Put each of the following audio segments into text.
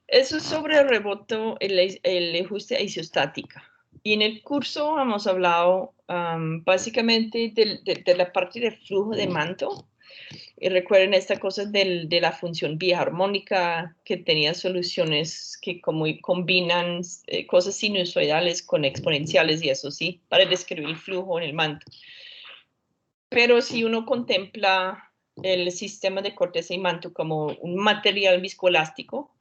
Eso es sobre el rebote, el ajuste isostática. Y en el curso hemos hablado básicamente de la parte del flujo de manto. Y recuerden esta cosa de la función biarmónica que tenía soluciones que como combinan cosas sinusoidales con exponenciales y eso sí, para describir el flujo en el manto. Pero si uno contempla el sistema de corteza y manto como un material viscoelástico,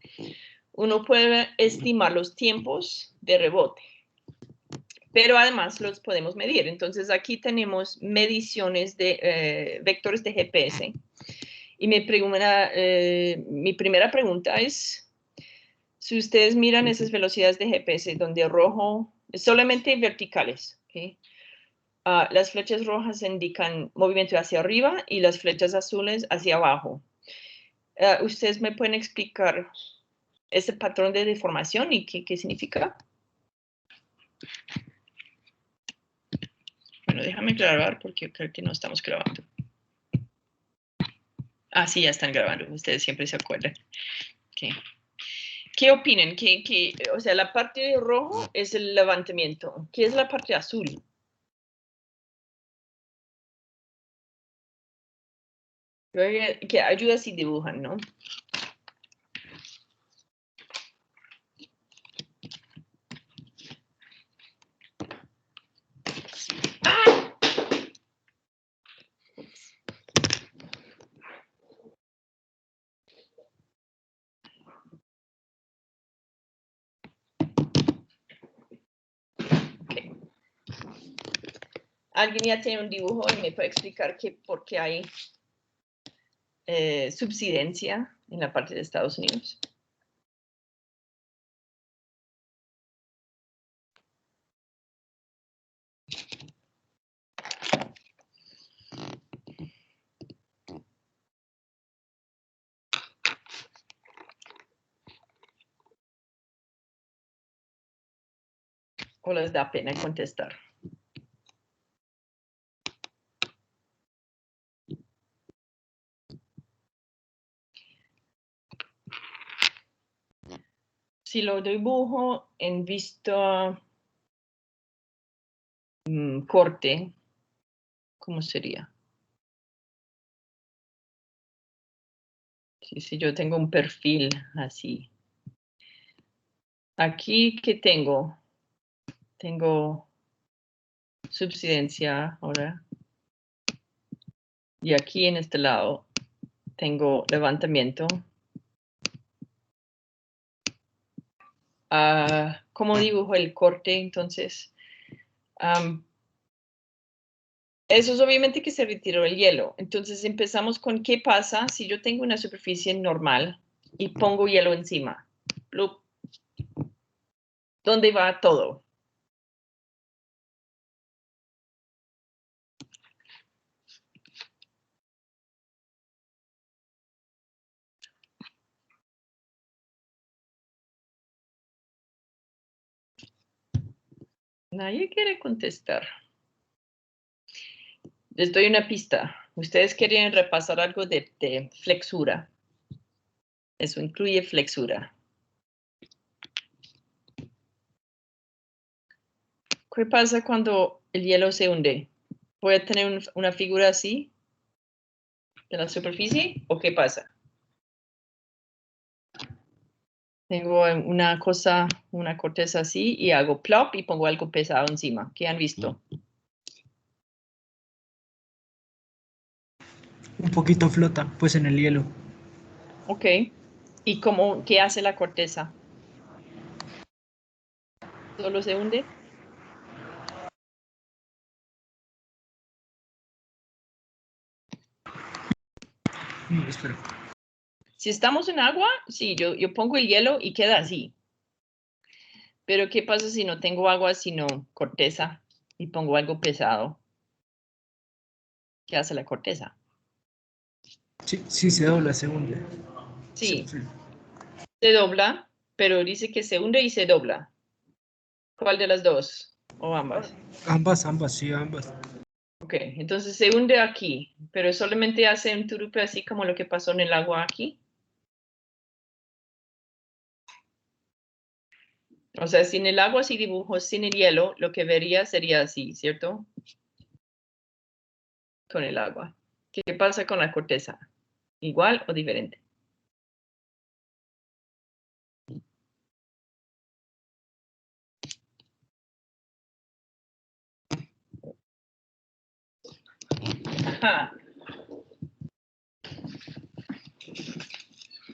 uno puede estimar los tiempos de rebote, pero además los podemos medir. Entonces aquí tenemos mediciones de vectores de GPS. Y mi primera pregunta es, si ustedes miran esas velocidades de GPS, donde rojo es solamente verticales, ¿okay? Las flechas rojas indican movimiento hacia arriba y las flechas azules hacia abajo. ¿Ustedes me pueden explicar ese patrón de deformación y qué significa? Bueno, déjame grabar porque creo que no estamos grabando. Ah, sí, ya están grabando. Ustedes siempre se acuerdan. Okay. ¿Qué opinan? O sea, la parte de rojo es el levantamiento. ¿Qué es la parte azul? Que ayuda si dibujan, ¿no? ¡Ah! Okay. ¿Alguien ya tiene un dibujo y me puede explicar por qué hay subsidencia en la parte de Estados Unidos? ¿O les da pena contestar? Si lo dibujo en vista corte, ¿cómo sería? Si yo tengo un perfil así. Aquí, ¿qué tengo? Tengo subsidencia ahora. Y aquí en este lado tengo levantamiento. ¿Cómo dibujo el corte? Entonces, eso es obviamente que se retiró el hielo. Entonces empezamos con qué pasa si yo tengo una superficie normal y pongo hielo encima. Plup. ¿Dónde va todo? Nadie quiere contestar. Les doy una pista. Ustedes querían repasar algo de flexura. Eso incluye flexura. ¿Qué pasa cuando el hielo se hunde? ¿Voy a tener una figura así de la superficie? ¿O qué pasa? Tengo una corteza así y hago plop y pongo algo pesado encima. ¿Qué han visto? Un poquito flota, pues en el hielo. Ok. ¿Y qué hace la corteza? ¿Solo se hunde? Espera. Si estamos en agua, sí, yo pongo el hielo y queda así. Pero ¿qué pasa si no tengo agua, sino corteza y pongo algo pesado? ¿Qué hace la corteza? Sí, se dobla, se hunde. Sí, se dobla, pero dice que se hunde y se dobla. ¿Cuál de las dos? ¿O ambas? Ambas, sí, ambas. Ok, entonces se hunde aquí, pero solamente hace un turupe así como lo que pasó en el agua aquí. O sea, sin el agua, si dibujo sin el hielo, lo que vería sería así, ¿cierto? Con el agua. ¿Qué pasa con la corteza? ¿Igual o diferente? Ajá.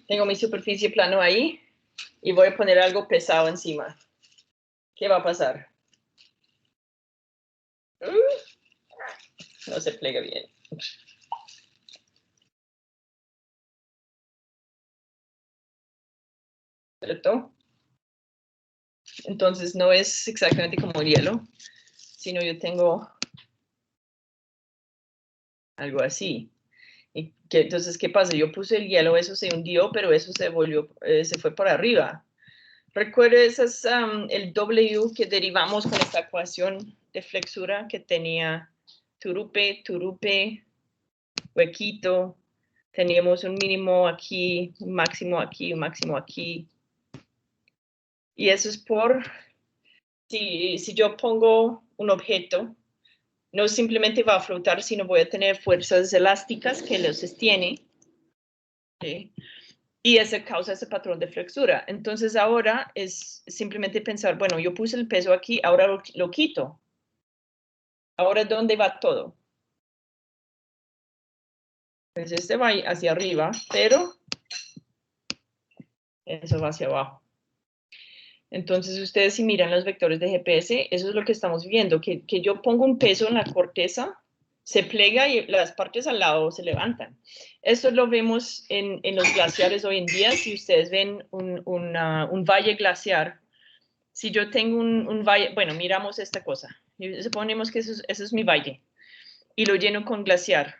Tengo mi superficie plano ahí y voy a poner algo pesado encima. ¿Qué va a pasar? No se plega bien. ¿Cierto? Entonces no es exactamente como el hielo, sino yo tengo algo así. Entonces, ¿qué pasa? Yo puse el hielo, eso se hundió, pero eso se volvió, se fue por arriba. Recuerda el W que derivamos con esta ecuación de flexura que tenía turupe, huequito. Teníamos un mínimo aquí, un máximo aquí, un máximo aquí. Y eso es por, si yo pongo un objeto, no simplemente va a flotar, sino voy a tener fuerzas elásticas que lo sostienen. ¿Sí? Y eso causa ese patrón de flexura. Entonces ahora es simplemente pensar, bueno, yo puse el peso aquí, ahora lo quito. Ahora, ¿dónde va todo? Pues este va hacia arriba, pero eso va hacia abajo. Entonces, ustedes si miran los vectores de GPS, eso es lo que estamos viendo, que yo pongo un peso en la corteza, se plega y las partes al lado se levantan. Esto lo vemos en los glaciares hoy en día. Si ustedes ven un valle glaciar, si yo tengo un valle, bueno, miramos esta cosa. Suponemos que eso es mi valle y lo lleno con glaciar.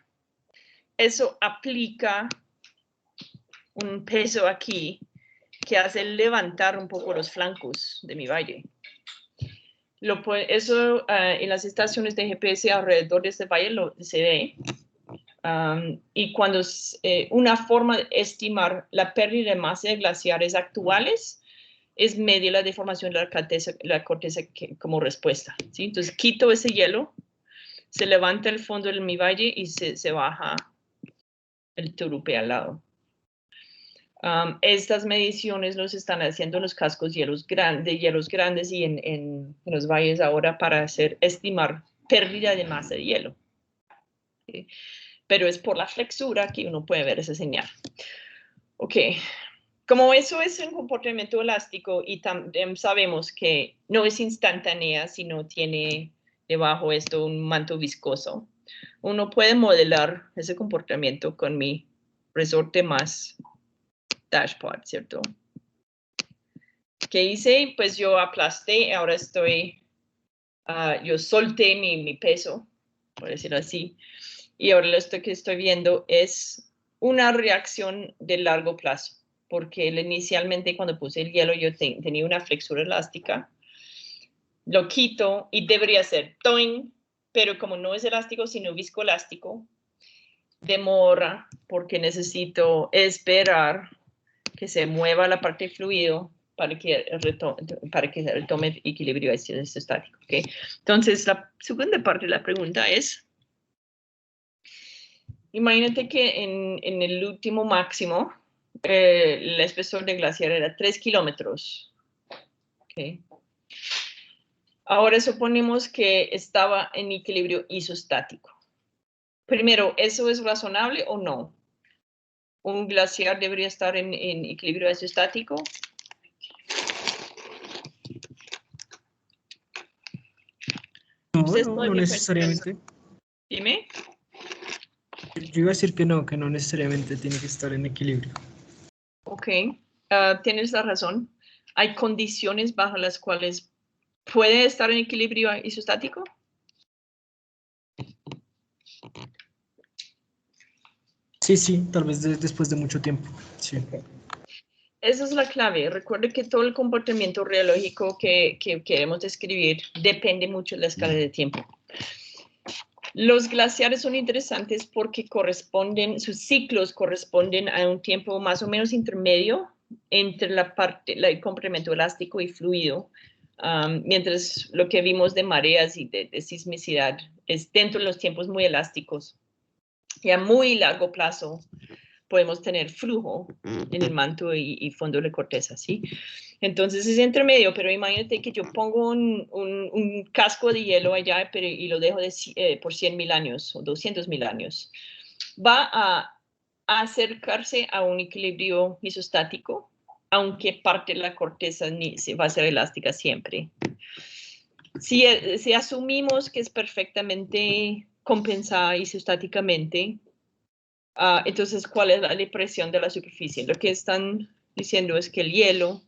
Eso aplica un peso aquí que hace levantar un poco los flancos de mi valle. Eso en las estaciones de GPS alrededor de este valle se ve. Y cuando una forma de estimar la pérdida de masa de glaciares actuales es medir la deformación de la corteza como respuesta. ¿Sí? Entonces quito ese hielo, se levanta el fondo de mi valle y se baja el turupe al lado. Estas mediciones los están haciendo los cascos de hielos grandes y en los valles ahora para estimar pérdida de masa de hielo. ¿Sí? Pero es por la flexura que uno puede ver esa señal. Ok, como eso es un comportamiento elástico y también sabemos que no es instantánea, sino tiene debajo esto un manto viscoso, uno puede modelar ese comportamiento con mi resorte más dashpot, ¿cierto? ¿Qué hice? Pues yo aplasté, ahora yo solté mi peso, por decirlo así, y ahora lo que estoy viendo es una reacción de largo plazo, porque inicialmente cuando puse el hielo yo tenía una flexura elástica, lo quito y debería ser toing, pero como no es elástico sino viscoelástico, demora porque necesito esperar que se mueva la parte de fluido para que retome equilibrio estático. ¿Okay? Entonces, la segunda parte de la pregunta es, imagínate que en el último máximo, el espesor de glaciar era 3 kilómetros. ¿Okay? Ahora suponemos que estaba en equilibrio isostático. Primero, ¿eso es razonable o no? ¿Un glaciar debería estar en equilibrio isostático? No, no necesariamente. Dime. Yo iba a decir que no necesariamente tiene que estar en equilibrio. Ok, tienes la razón. Hay condiciones bajo las cuales puede estar en equilibrio isostático. Sí, tal vez después de mucho tiempo. Sí. Okay. Esa es la clave. Recuerde que todo el comportamiento reológico que queremos describir depende mucho de la escala de tiempo. Los glaciares son interesantes porque sus ciclos corresponden a un tiempo más o menos intermedio entre el complemento elástico y fluido, mientras lo que vimos de mareas y de sismicidad es dentro de los tiempos muy elásticos. Y a muy largo plazo podemos tener flujo en el manto y fondo de la corteza, ¿sí? Entonces es entre medio, pero imagínate que yo pongo un casco de hielo allá y lo dejo por 100.000 años o 200.000 años. Va a acercarse a un equilibrio isostático, aunque parte de la corteza va a ser elástica siempre. Si asumimos que es perfectamente compensada isostáticamente, entonces, ¿cuál es la depresión de la superficie? Lo que están diciendo es que el hielo,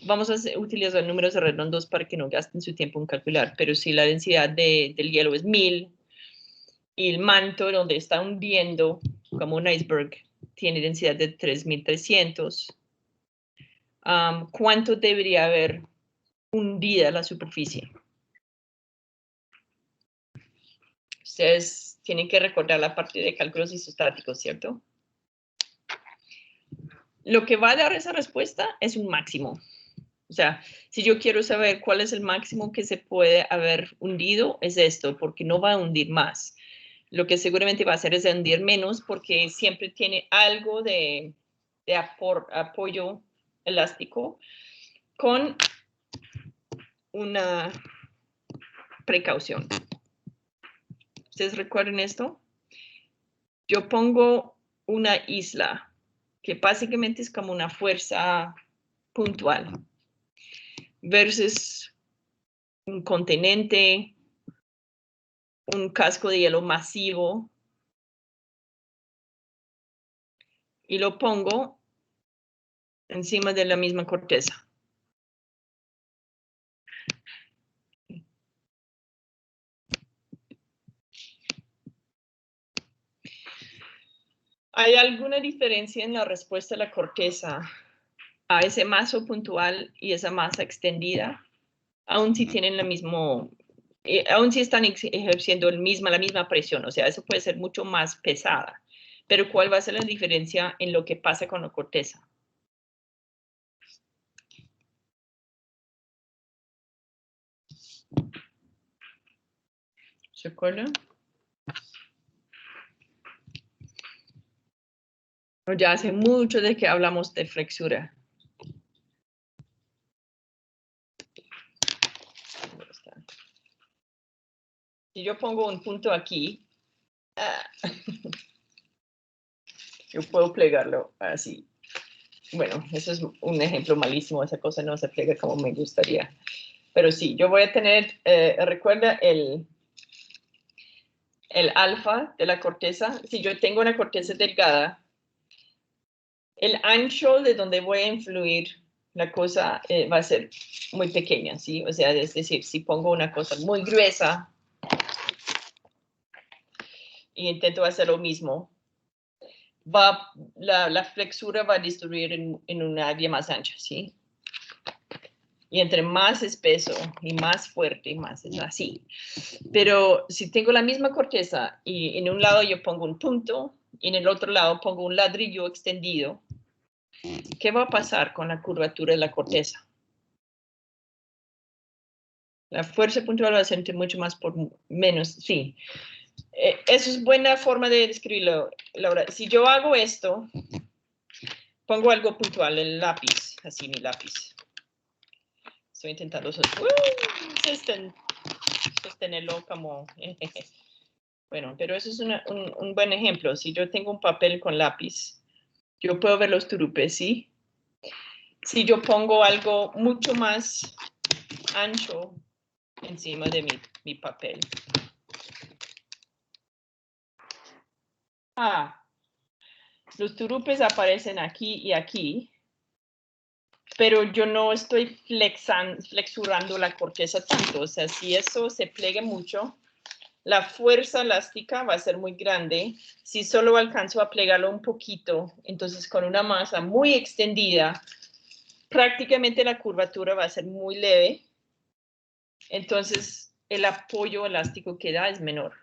vamos a utilizar números redondos para que no gasten su tiempo en calcular, pero si la densidad del hielo es 1000 y el manto donde está hundiendo, como un iceberg, tiene densidad de 3300, ¿cuánto debería haber hundida la superficie? Ustedes tienen que recordar la parte de cálculos isostáticos, ¿cierto? Lo que va a dar esa respuesta es un máximo. O sea, si yo quiero saber cuál es el máximo que se puede haber hundido, es esto, porque no va a hundir más. Lo que seguramente va a hacer es hundir menos, porque siempre tiene algo de apoyo elástico con una precaución. ¿Ustedes recuerdan esto? Yo pongo una isla, que básicamente es como una fuerza puntual, versus un continente, un casco de hielo masivo, y lo pongo encima de la misma corteza. ¿Hay alguna diferencia en la respuesta de la corteza a ese maso puntual y esa masa extendida? Aún si tienen la misma, aún si están ejerciendo la misma presión, o sea, eso puede ser mucho más pesada. Pero ¿cuál va a ser la diferencia en lo que pasa con la corteza? ¿Se acuerdan? Ya hace mucho de que hablamos de flexura. Si yo pongo un punto aquí, yo puedo plegarlo así. Bueno, eso es un ejemplo malísimo, esa cosa no se plega como me gustaría. Pero sí, yo voy a tener, recuerda el alfa de la corteza. Si yo tengo una corteza delgada, el ancho de donde voy a influir la cosa va a ser muy pequeña, ¿sí? O sea, es decir, si pongo una cosa muy gruesa y intento hacer lo mismo, la flexura va a distribuir en un área más ancha, ¿sí? Y entre más espeso y más fuerte, más es así. Pero si tengo la misma corteza y en un lado yo pongo un punto y en el otro lado pongo un ladrillo extendido, ¿qué va a pasar con la curvatura de la corteza? La fuerza puntual va a ser mucho más por menos, sí. Eso es buena forma de describirlo, Laura. Si yo hago esto, pongo algo puntual, el lápiz, así mi lápiz. Estoy intentando sostenerlo como... Bueno, pero eso es un buen ejemplo. Si yo tengo un papel con lápiz, yo puedo ver los turupes, ¿sí? Si yo pongo algo mucho más ancho encima de mi papel. Los turupes aparecen aquí y aquí, pero yo no estoy flexurando la corteza tanto. O sea, si eso se plega mucho, la fuerza elástica va a ser muy grande. Si solo alcanzo a plegarlo un poquito, entonces con una masa muy extendida, prácticamente la curvatura va a ser muy leve. Entonces, el apoyo elástico que da es menor.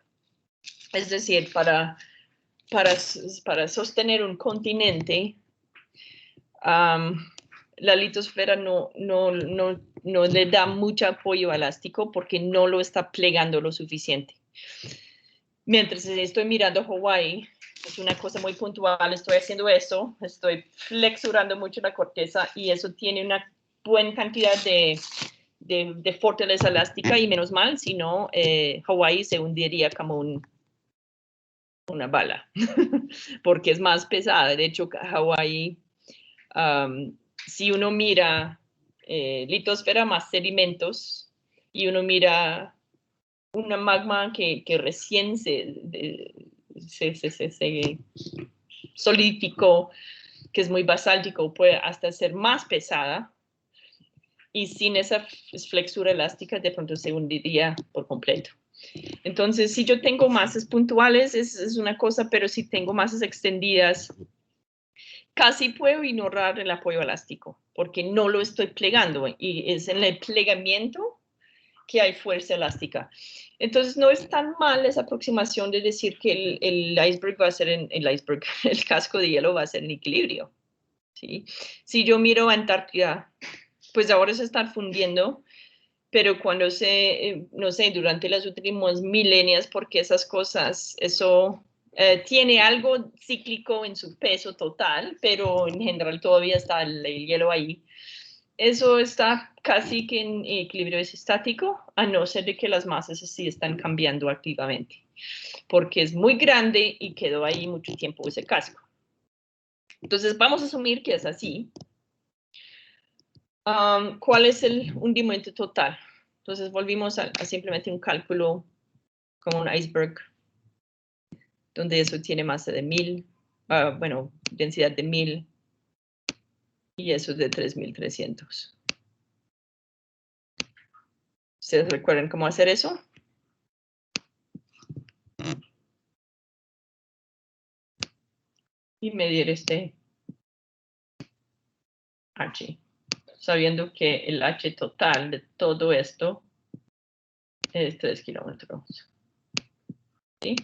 Es decir, para sostener un continente, la litosfera no le da mucho apoyo elástico porque no lo está plegando lo suficiente. Mientras estoy mirando Hawái, es una cosa muy puntual, estoy haciendo eso, estoy flexurando mucho la corteza y eso tiene una buena cantidad de fortaleza elástica y menos mal, si no, Hawái se hundiría como una bala, porque es más pesada. De hecho, Hawái, si uno mira litosfera más sedimentos y uno mira una magma que recién se solidificó, que es muy basáltico, puede hasta ser más pesada y sin esa flexura elástica de pronto se hundiría por completo. Entonces, si yo tengo masas puntuales es una cosa, pero si tengo masas extendidas, casi puedo ignorar el apoyo elástico porque no lo estoy plegando y es en el plegamiento que hay fuerza elástica. Entonces, no es tan mal esa aproximación de decir que el iceberg va a ser el casco de hielo va a ser en equilibrio. ¿Sí? Si yo miro a Antártida, pues ahora se está fundiendo, pero cuando no sé, durante las últimas milenias, porque esas cosas, eso tiene algo cíclico en su peso total, pero en general todavía está el hielo ahí. Eso está casi que en equilibrio estático, a no ser de que las masas sí están cambiando activamente, porque es muy grande y quedó ahí mucho tiempo ese casco. Entonces, vamos a asumir que es así. ¿Cuál es el hundimiento total? Entonces, volvimos a simplemente un cálculo como un iceberg, donde eso tiene masa de 1000, bueno, densidad de 1000, y eso es de 3300. ¿Ustedes recuerdan cómo hacer eso? Y medir este H, sabiendo que el H total de todo esto es 3 kilómetros. ¿Sí?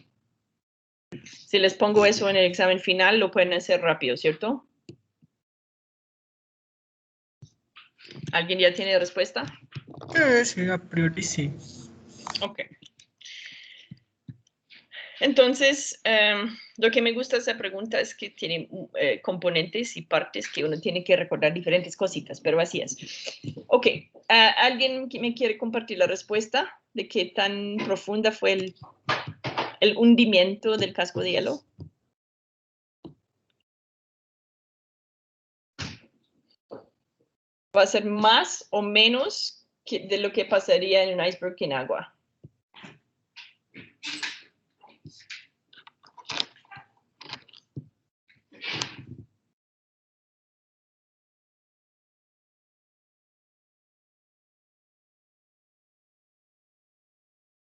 Si les pongo eso en el examen final, lo pueden hacer rápido, ¿cierto? ¿Alguien ya tiene respuesta? Sí, a priori sí. Ok. Entonces, lo que me gusta de esa pregunta es que tiene componentes y partes que uno tiene que recordar diferentes cositas, pero así es. Ok, ¿alguien me quiere compartir la respuesta de qué tan profunda fue el hundimiento del casco de hielo? ¿Va a ser más o menos de lo que pasaría en un iceberg en agua?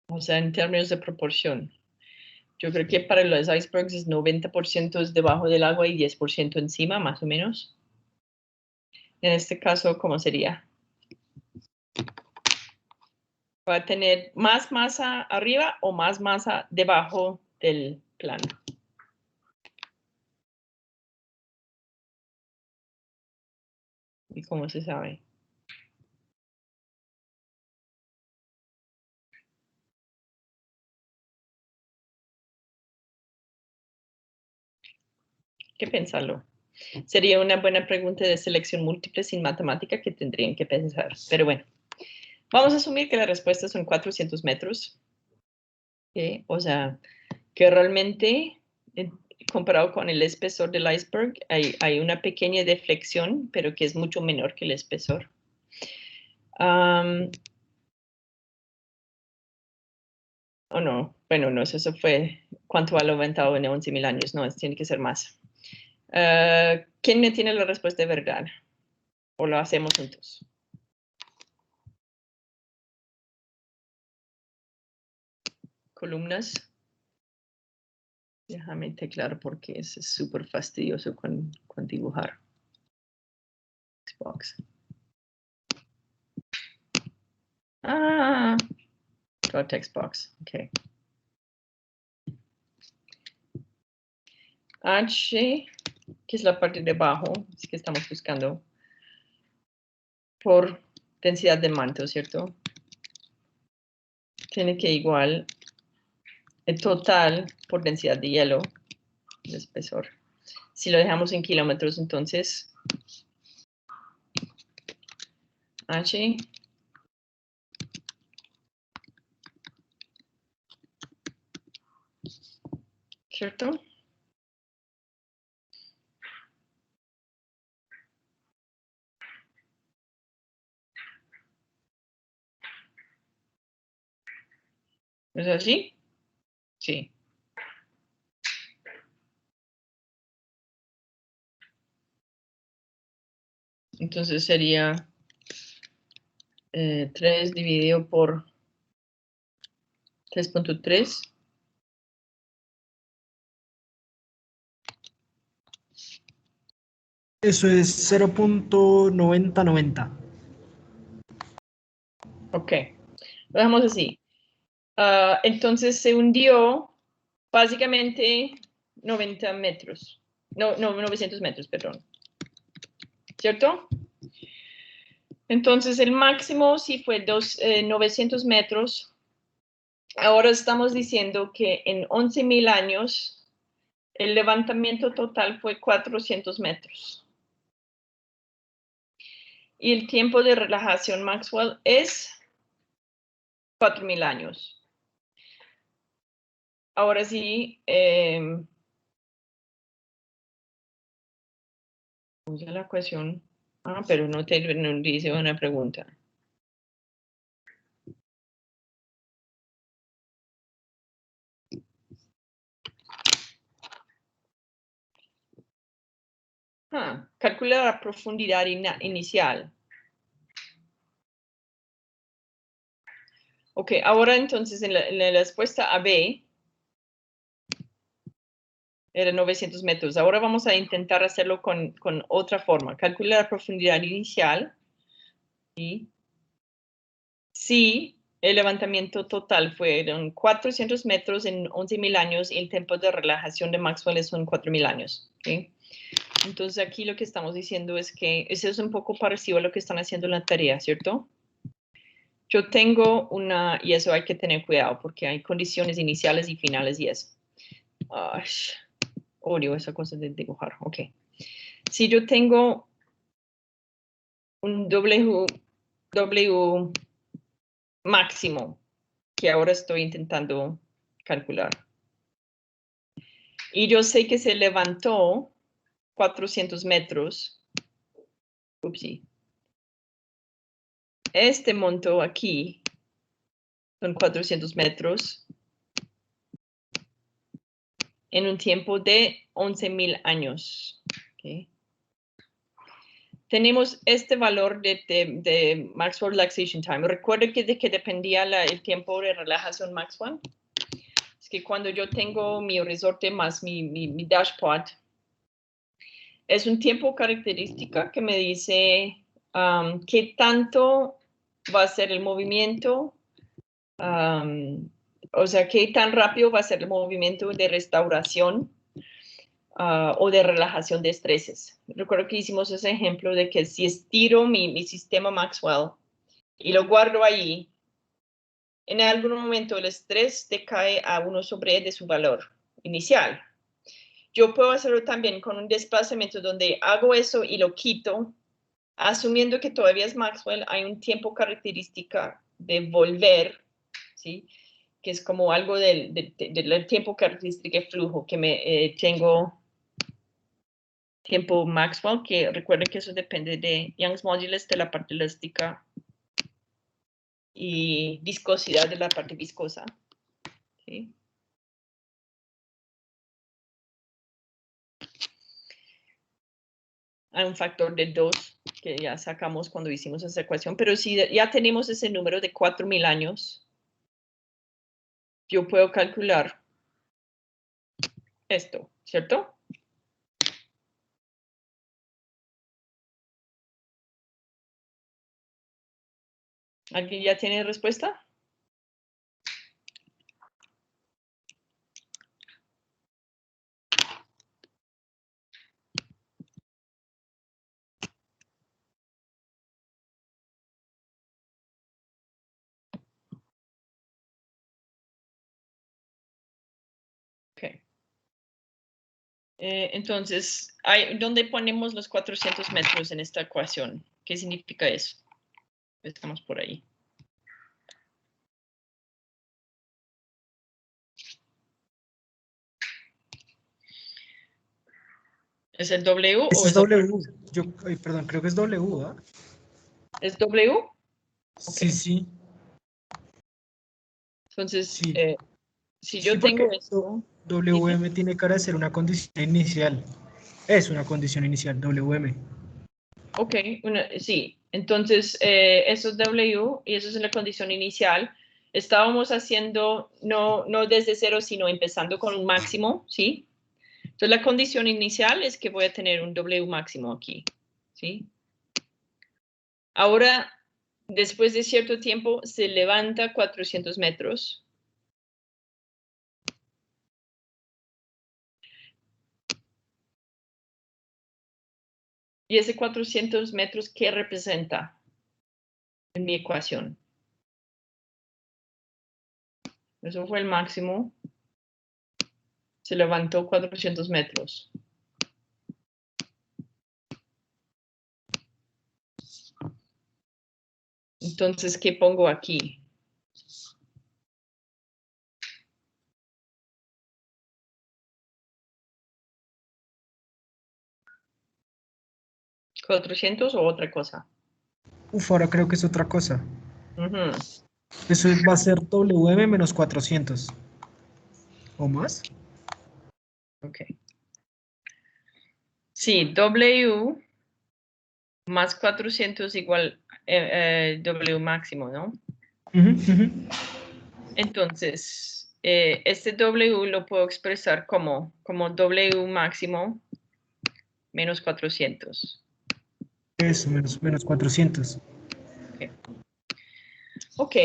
O sea, en términos de proporción. Yo creo que para los icebergs es 90% es debajo del agua y 10% encima, más o menos. En este caso, ¿cómo sería? ¿Va a tener más masa arriba o más masa debajo del plano? ¿Y cómo se sabe? ¿Qué pensarlo? Sería una buena pregunta de selección múltiple sin matemática que tendrían que pensar. Pero bueno, vamos a asumir que la respuesta son 400 metros. O sea, que realmente, comparado con el espesor del iceberg, hay una pequeña deflexión, pero que es mucho menor que el espesor. O no, bueno, no, eso fue cuánto ha aumentado en 11.000 años, no, tiene que ser más. ¿Quién me tiene la respuesta de verdad? ¿O lo hacemos juntos? Columnas. Déjame teclar porque es súper fastidioso con dibujar. Xbox. Draw text box. Ok. H que es la parte de abajo, es que estamos buscando por densidad de manto, ¿cierto? Tiene que igual el total por densidad de hielo, el espesor. Si lo dejamos en kilómetros, entonces H ¿cierto? ¿Es así? Sí. Entonces sería 3 dividido por 3.3. Eso es 0.9090. Ok, lo dejamos así. Entonces se hundió básicamente 90 metros. No, 900 metros, perdón. ¿Cierto? Entonces el máximo sí fue 900 metros. Ahora estamos diciendo que en 11.000 años el levantamiento total fue 400 metros. Y el tiempo de relajación Maxwell es 4.000 años. Ahora sí, usa la ecuación. Pero no dice una pregunta. Calcula la profundidad inicial. Ok, ahora entonces en la respuesta a B era 900 metros. Ahora vamos a intentar hacerlo con otra forma. Calcula la profundidad inicial. ¿Sí? Si el levantamiento total fueron 400 metros en 11.000 años y el tiempo de relajación de Maxwell son 4.000 años. ¿Sí? Entonces aquí lo que estamos diciendo es que eso es un poco parecido a lo que están haciendo en la tarea, ¿cierto? Yo tengo y eso hay que tener cuidado porque hay condiciones iniciales y finales y eso. Odio esa cosa de dibujar. Ok. Si yo tengo un W máximo, que ahora estoy intentando calcular, y yo sé que se levantó 400 metros, upsí, este monto aquí son 400 metros en un tiempo de 11.000 años. Okay. Tenemos este valor de Maxwell Relaxation Time. Recuerda que dependía el tiempo de relajación Maxwell. Es que cuando yo tengo mi resorte más mi dashpot, es un tiempo característica que me dice qué tanto va a ser el movimiento, o sea, qué tan rápido va a ser el movimiento de restauración o de relajación de estreses. Recuerdo que hicimos ese ejemplo de que si estiro mi sistema Maxwell y lo guardo ahí, en algún momento el estrés decae a 1 sobre E de su valor inicial. Yo puedo hacerlo también con un desplazamiento donde hago eso y lo quito, asumiendo que todavía es Maxwell, hay un tiempo característica de volver, ¿sí? Que es como algo del tiempo característico de flujo, que tengo tiempo Maxwell, que recuerden que eso depende de Young's Modulus de la parte elástica y viscosidad de la parte viscosa. ¿Sí? Hay un factor de 2 que ya sacamos cuando hicimos esa ecuación, pero si ya tenemos ese número de 4.000 años, yo puedo calcular esto, ¿cierto? ¿Alguien ya tiene respuesta? Entonces, ¿dónde ponemos los 400 metros en esta ecuación? ¿Qué significa eso? Estamos por ahí. ¿Es el W Eso o es es W. Perdón, creo que es W, ¿ah? ¿Es W? Sí, Ok. sí. Entonces, Sí, si sí, yo tengo porque esto, dime. WM tiene cara de ser una condición inicial. Es una condición inicial, WM. Ok, sí. Entonces, eso es W y eso es la condición inicial. Estábamos haciendo no desde cero, sino empezando con un máximo, ¿sí? Entonces, la condición inicial es que voy a tener un W máximo aquí, ¿sí? Ahora, después de cierto tiempo, se levanta 400 metros. ¿Y ese 400 metros qué representa en mi ecuación? Eso fue el máximo. Se levantó 400 metros. Entonces, ¿qué pongo aquí? ¿400 o otra cosa? Uf, ahora creo que es otra cosa. Ujú. Eso va a ser WM menos 400. ¿O más? Ok. Sí, W más 400 igual W máximo, ¿no? Ujú, ujú. Entonces, este W lo puedo expresar como W máximo menos 400. Eso, menos 400. Ok. Ok.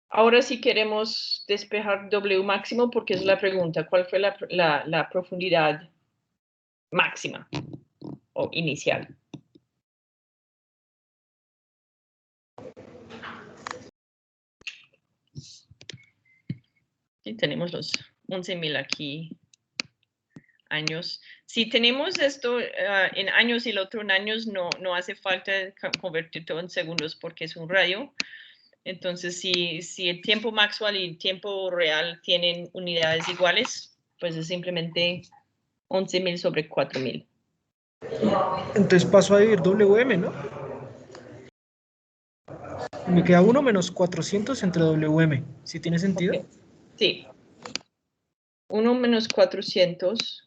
Ahora sí queremos despejar W máximo porque es la pregunta. ¿Cuál fue la profundidad máxima o inicial? Sí, tenemos los 11,000 aquí años. Si tenemos esto en años y el otro en años, no hace falta convertir todo en segundos porque es un radio. Entonces, si el tiempo maxwell y el tiempo real tienen unidades iguales, pues es simplemente 11,000 sobre 4,000. Entonces paso a dividir WM, ¿no? Me queda 1 menos 400 entre WM. ¿Sí tiene sentido? Okay. Sí. 1 menos 400.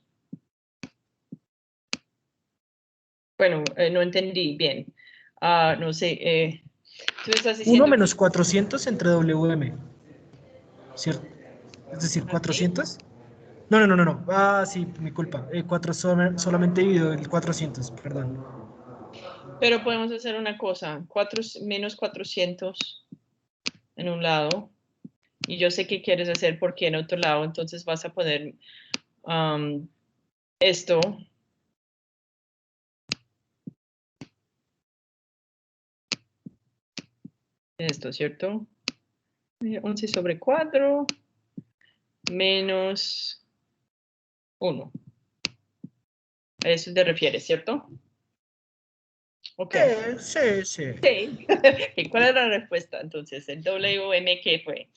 Bueno, no entendí bien. No sé. Tú estás 1 diciendo menos 400 entre WM. ¿Cierto? Es decir, así, 400. No. Ah, sí, mi culpa. Solamente dividido el 400, perdón. pero podemos hacer una cosa. Menos 400 en un lado. Y yo sé qué quieres hacer porque en otro lado, entonces vas a poner esto. Esto, ¿cierto? 11 sobre 4 menos 1. A eso te refieres, ¿cierto? Ok. Sí. Sí. ¿Y cuál es la respuesta? Entonces, el WM, ¿qué fue?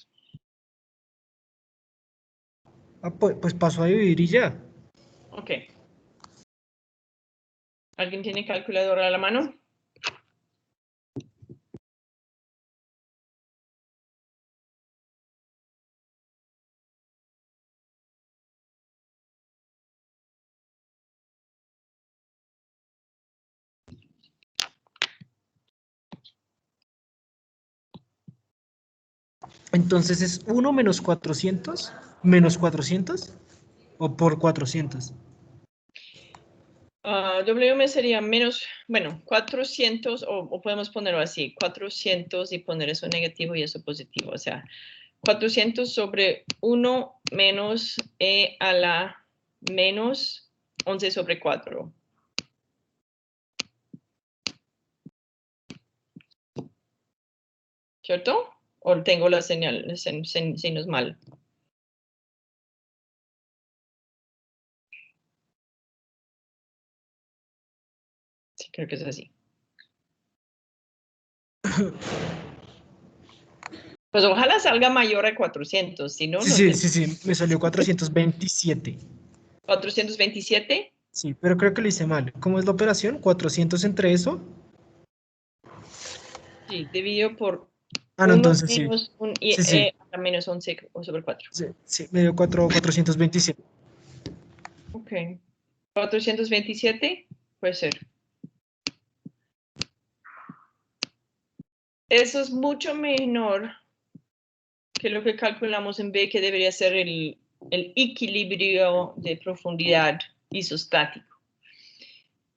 Ah, pues paso a dividir y ya. Ok. ¿Alguien tiene calculadora a la mano? Entonces es 1 menos 400 menos 400 o por 400. WM sería menos, bueno, 400, o podemos ponerlo así, 400 y poner eso negativo y eso positivo. O sea, 400 sobre 1 menos E a la menos 11 sobre 4. ¿Cierto? ¿O tengo la señal, signos mal? Creo que es así. Pues ojalá salga mayor a 400, si no, no Sí, te... sí, sí, sí, me salió 427. 427. Sí, pero creo que lo hice mal. ¿Cómo es la operación? 400 entre eso. Sí, dividido por Ah, no, 1 entonces sí. menos un Sí, sí. a menos 11 sobre 4. Sí, sí, me dio 427. Ok. 427 puede ser. Eso es mucho menor que lo que calculamos en B, que debería ser el equilibrio de profundidad isostático.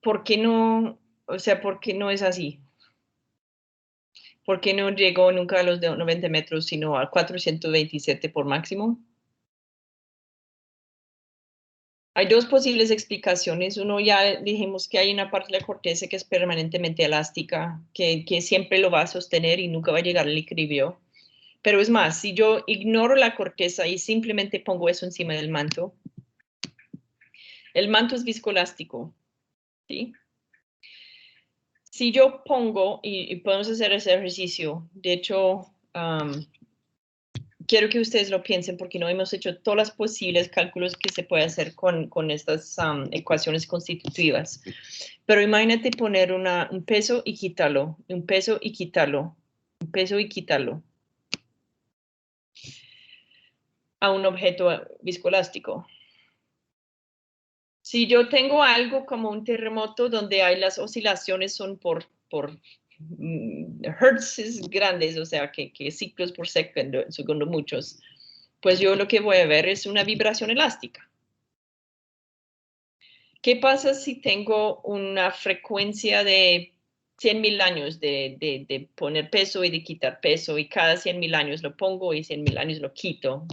¿Por qué no? O sea, ¿por qué no es así? ¿Por qué no llegó nunca a los 90 metros, sino a 427 por máximo? Hay dos posibles explicaciones. Uno, ya dijimos que hay una parte de la corteza que es permanentemente elástica, que siempre lo va a sostener y nunca va a llegar al equilibrio. Pero es más, si yo ignoro la corteza y simplemente pongo eso encima del manto, el manto es viscoelástico, ¿sí? Si yo pongo, y podemos hacer ese ejercicio, de hecho, quiero que ustedes lo piensen porque no hemos hecho todos los posibles cálculos que se puede hacer con estas ecuaciones constitutivas. Pero imagínate poner un peso y quitarlo, un peso y quitarlo, un peso y quitarlo a un objeto viscoelástico. Si yo tengo algo como un terremoto donde hay las oscilaciones son por hertz grandes, o sea, que ciclos por segundo muchos, pues yo lo que voy a ver es una vibración elástica. ¿Qué pasa si tengo una frecuencia de 100.000 años de poner peso y de quitar peso y cada 100.000 años lo pongo y 100.000 años lo quito?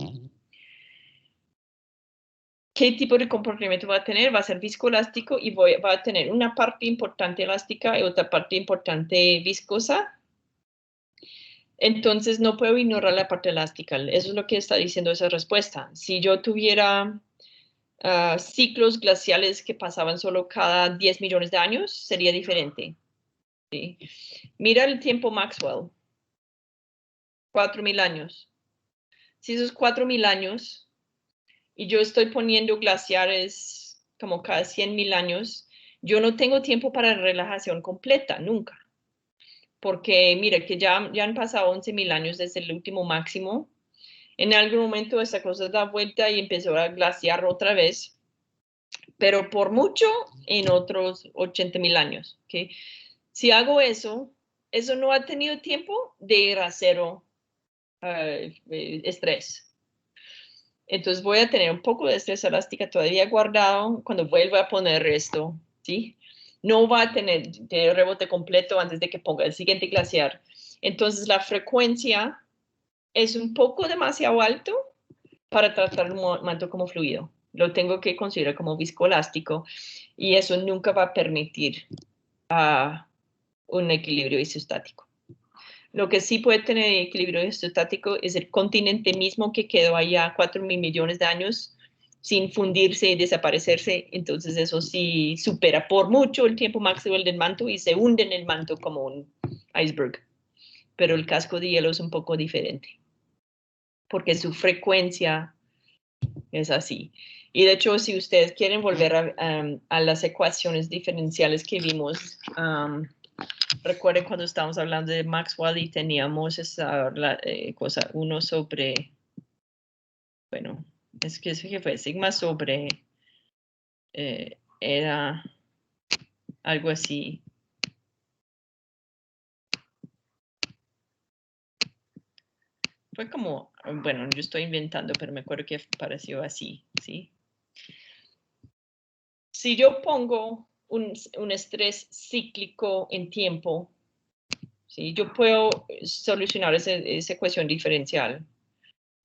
¿Qué tipo de comportamiento va a tener? Va a ser viscoelástico y va a tener una parte importante elástica y otra parte importante viscosa. Entonces no puedo ignorar la parte elástica. Eso es lo que está diciendo esa respuesta. Si yo tuviera ciclos glaciales que pasaban solo cada 10 millones de años, sería diferente. ¿Sí? Mira el tiempo Maxwell, 4.000 años. Si esos 4.000 años y yo estoy poniendo glaciares como cada 100.000 años, yo no tengo tiempo para relajación completa, nunca. Porque mira que ya han pasado 11.000 años desde el último máximo. En algún momento esta cosa da vuelta y empezó a glaciar otra vez, pero por mucho en otros 80.000 años. ¿Okay? Si hago eso, eso no ha tenido tiempo de ir a cero estrés. Entonces voy a tener un poco de estrés elástica todavía guardado cuando vuelva a poner esto, ¿sí? No va a tener rebote completo antes de que ponga el siguiente glaciar. Entonces la frecuencia es un poco demasiado alto para tratar el manto como fluido. Lo tengo que considerar como viscoelástico y eso nunca va a permitir un equilibrio isostático. Lo que sí puede tener equilibrio isostático es el continente mismo que quedó allá 4.000 millones de años sin fundirse y desaparecerse. Entonces eso sí supera por mucho el tiempo Maxwell del manto y se hunde en el manto como un iceberg. Pero el casco de hielo es un poco diferente porque su frecuencia es así. Y de hecho, si ustedes quieren volver a las ecuaciones diferenciales que vimos, recuerden cuando estábamos hablando de Maxwell y teníamos esa cosa, uno sobre, bueno, es que eso que fue sigma sobre, era algo así. Fue como, bueno, yo estoy inventando, pero me acuerdo que pareció así, ¿sí? Si yo pongo un estrés cíclico en tiempo, ¿sí? Yo puedo solucionar esa ecuación diferencial.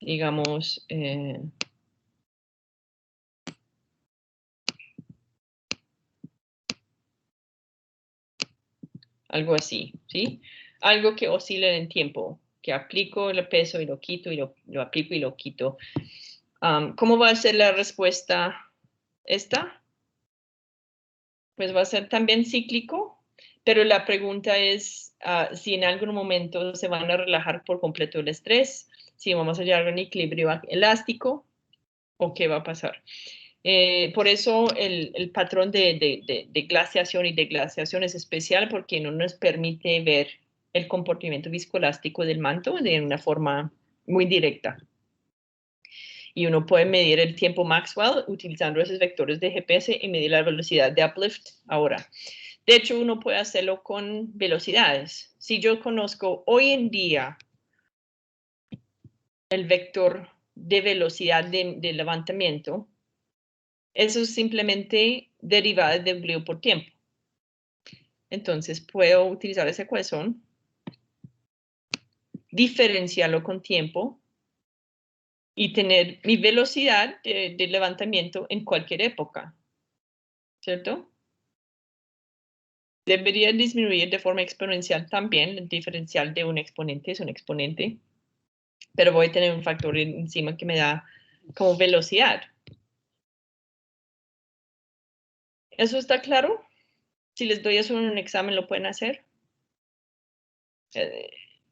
Digamos, algo así, ¿sí? Algo que oscila en tiempo, que aplico el peso y lo quito y lo aplico y lo quito. ¿Cómo va a ser la respuesta esta? Pues va a ser también cíclico, Pero la pregunta es si en algún momento se van a relajar por completo el estrés, si vamos a llegar a un equilibrio elástico o qué va a pasar. Por eso el patrón de glaciación y deglaciación es especial porque no nos permite ver el comportamiento viscoelástico del manto de una forma muy directa. Y uno puede medir el tiempo Maxwell utilizando esos vectores de GPS y medir la velocidad de uplift ahora. De hecho, uno puede hacerlo con velocidades. Si yo conozco hoy en día el vector de velocidad de levantamiento, eso es simplemente derivada de W por tiempo. Entonces, puedo utilizar esa ecuación, diferenciarlo con tiempo y tener mi velocidad de levantamiento en cualquier época, ¿cierto? Debería disminuir de forma exponencial también. El diferencial de un exponente es un exponente, pero voy a tener un factor encima que me da como velocidad. ¿Eso está claro? Si les doy eso en un examen, ¿lo pueden hacer?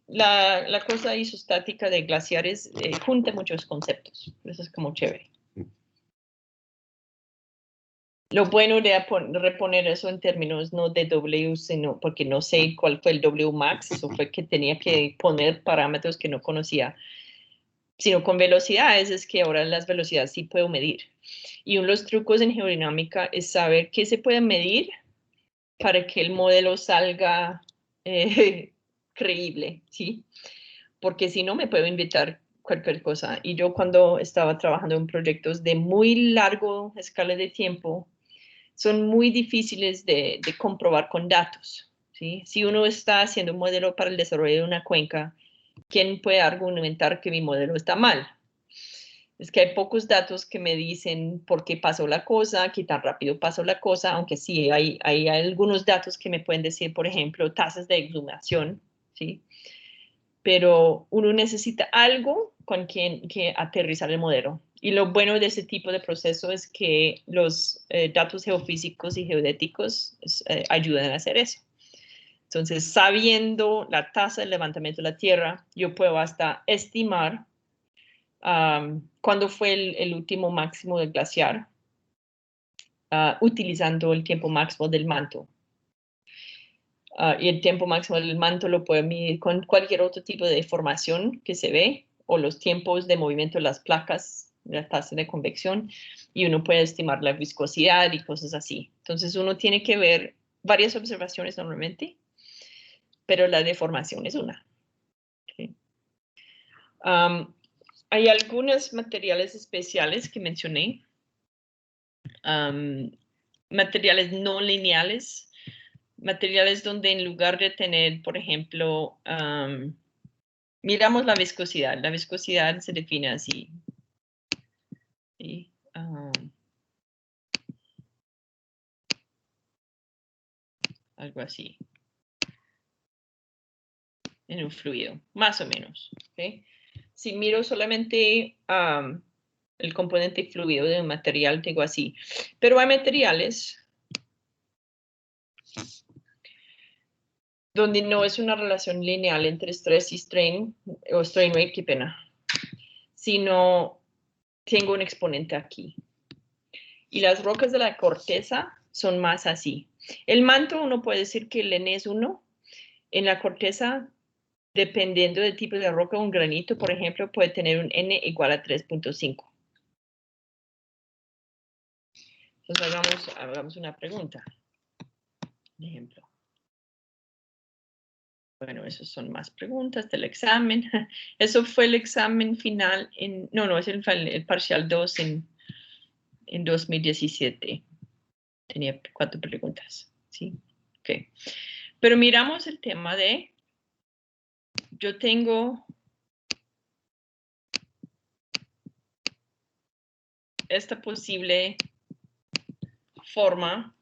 La cosa isostática de glaciares junta muchos conceptos. Eso es como chévere. Lo bueno de reponer eso en términos no de W, sino porque no sé cuál fue el W max, eso fue que tenía que poner parámetros que no conocía, sino con velocidades, es que ahora las velocidades sí puedo medir. Y uno de los trucos en geodinámica es saber qué se puede medir para que el modelo salga creíble, ¿sí? Porque si no me puedo inventar cualquier cosa. Y yo cuando estaba trabajando en proyectos de muy largo escala de tiempo, son muy difíciles de comprobar con datos, ¿sí? Si uno está haciendo un modelo para el desarrollo de una cuenca, ¿quién puede argumentar que mi modelo está mal? Es que hay pocos datos que me dicen por qué pasó la cosa, qué tan rápido pasó la cosa, aunque sí hay algunos datos que me pueden decir, por ejemplo, tasas de exhumación, ¿sí? Pero uno necesita algo con que aterrizar el modelo. Y lo bueno de ese tipo de proceso es que los datos geofísicos y geodéticos ayudan a hacer eso. Entonces, sabiendo la tasa de levantamiento de la Tierra, yo puedo hasta estimar cuándo fue el último máximo del glaciar, utilizando el tiempo máximo del manto. Y el tiempo máximo del manto lo puede medir con cualquier otro tipo de formación que se ve, o los tiempos de movimiento de las placas, la tasa de convección, y uno puede estimar la viscosidad y cosas así. Entonces uno tiene que ver varias observaciones normalmente, pero la deformación es una. ¿Okay? Hay algunos materiales especiales que mencioné, materiales no lineales, materiales donde en lugar de tener, por ejemplo, miramos la viscosidad. La viscosidad se define así. ¿Sí? Algo así. En un fluido, más o menos. ¿Okay? Si miro solamente el componente fluido de un material, tengo así. Pero hay materiales donde no es una relación lineal entre estrés y strain, o strain rate, qué pena, sino tengo un exponente aquí. Y las rocas de la corteza son más así. El manto, uno puede decir que el N es 1. En la corteza, dependiendo del tipo de roca, un granito, por ejemplo, puede tener un N igual a 3.5. Entonces, hagamos una pregunta. Por ejemplo. Bueno, esas son más preguntas del examen. Eso fue el examen final no, es el parcial 2 en 2017. Tenía 4 preguntas, ¿sí? Ok. Pero miramos el tema de, yo tengo esta posible forma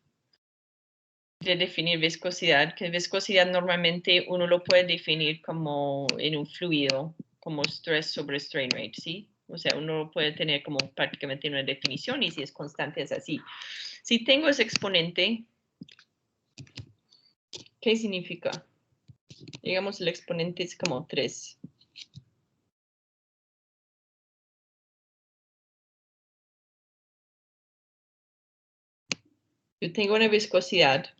de definir viscosidad, que viscosidad normalmente uno lo puede definir como en un fluido, como stress sobre strain rate, ¿sí? O sea, uno lo puede tener como prácticamente una definición y si es constante es así. Si tengo ese exponente ¿Qué significa? Digamos, el exponente es como 3. Yo tengo una viscosidad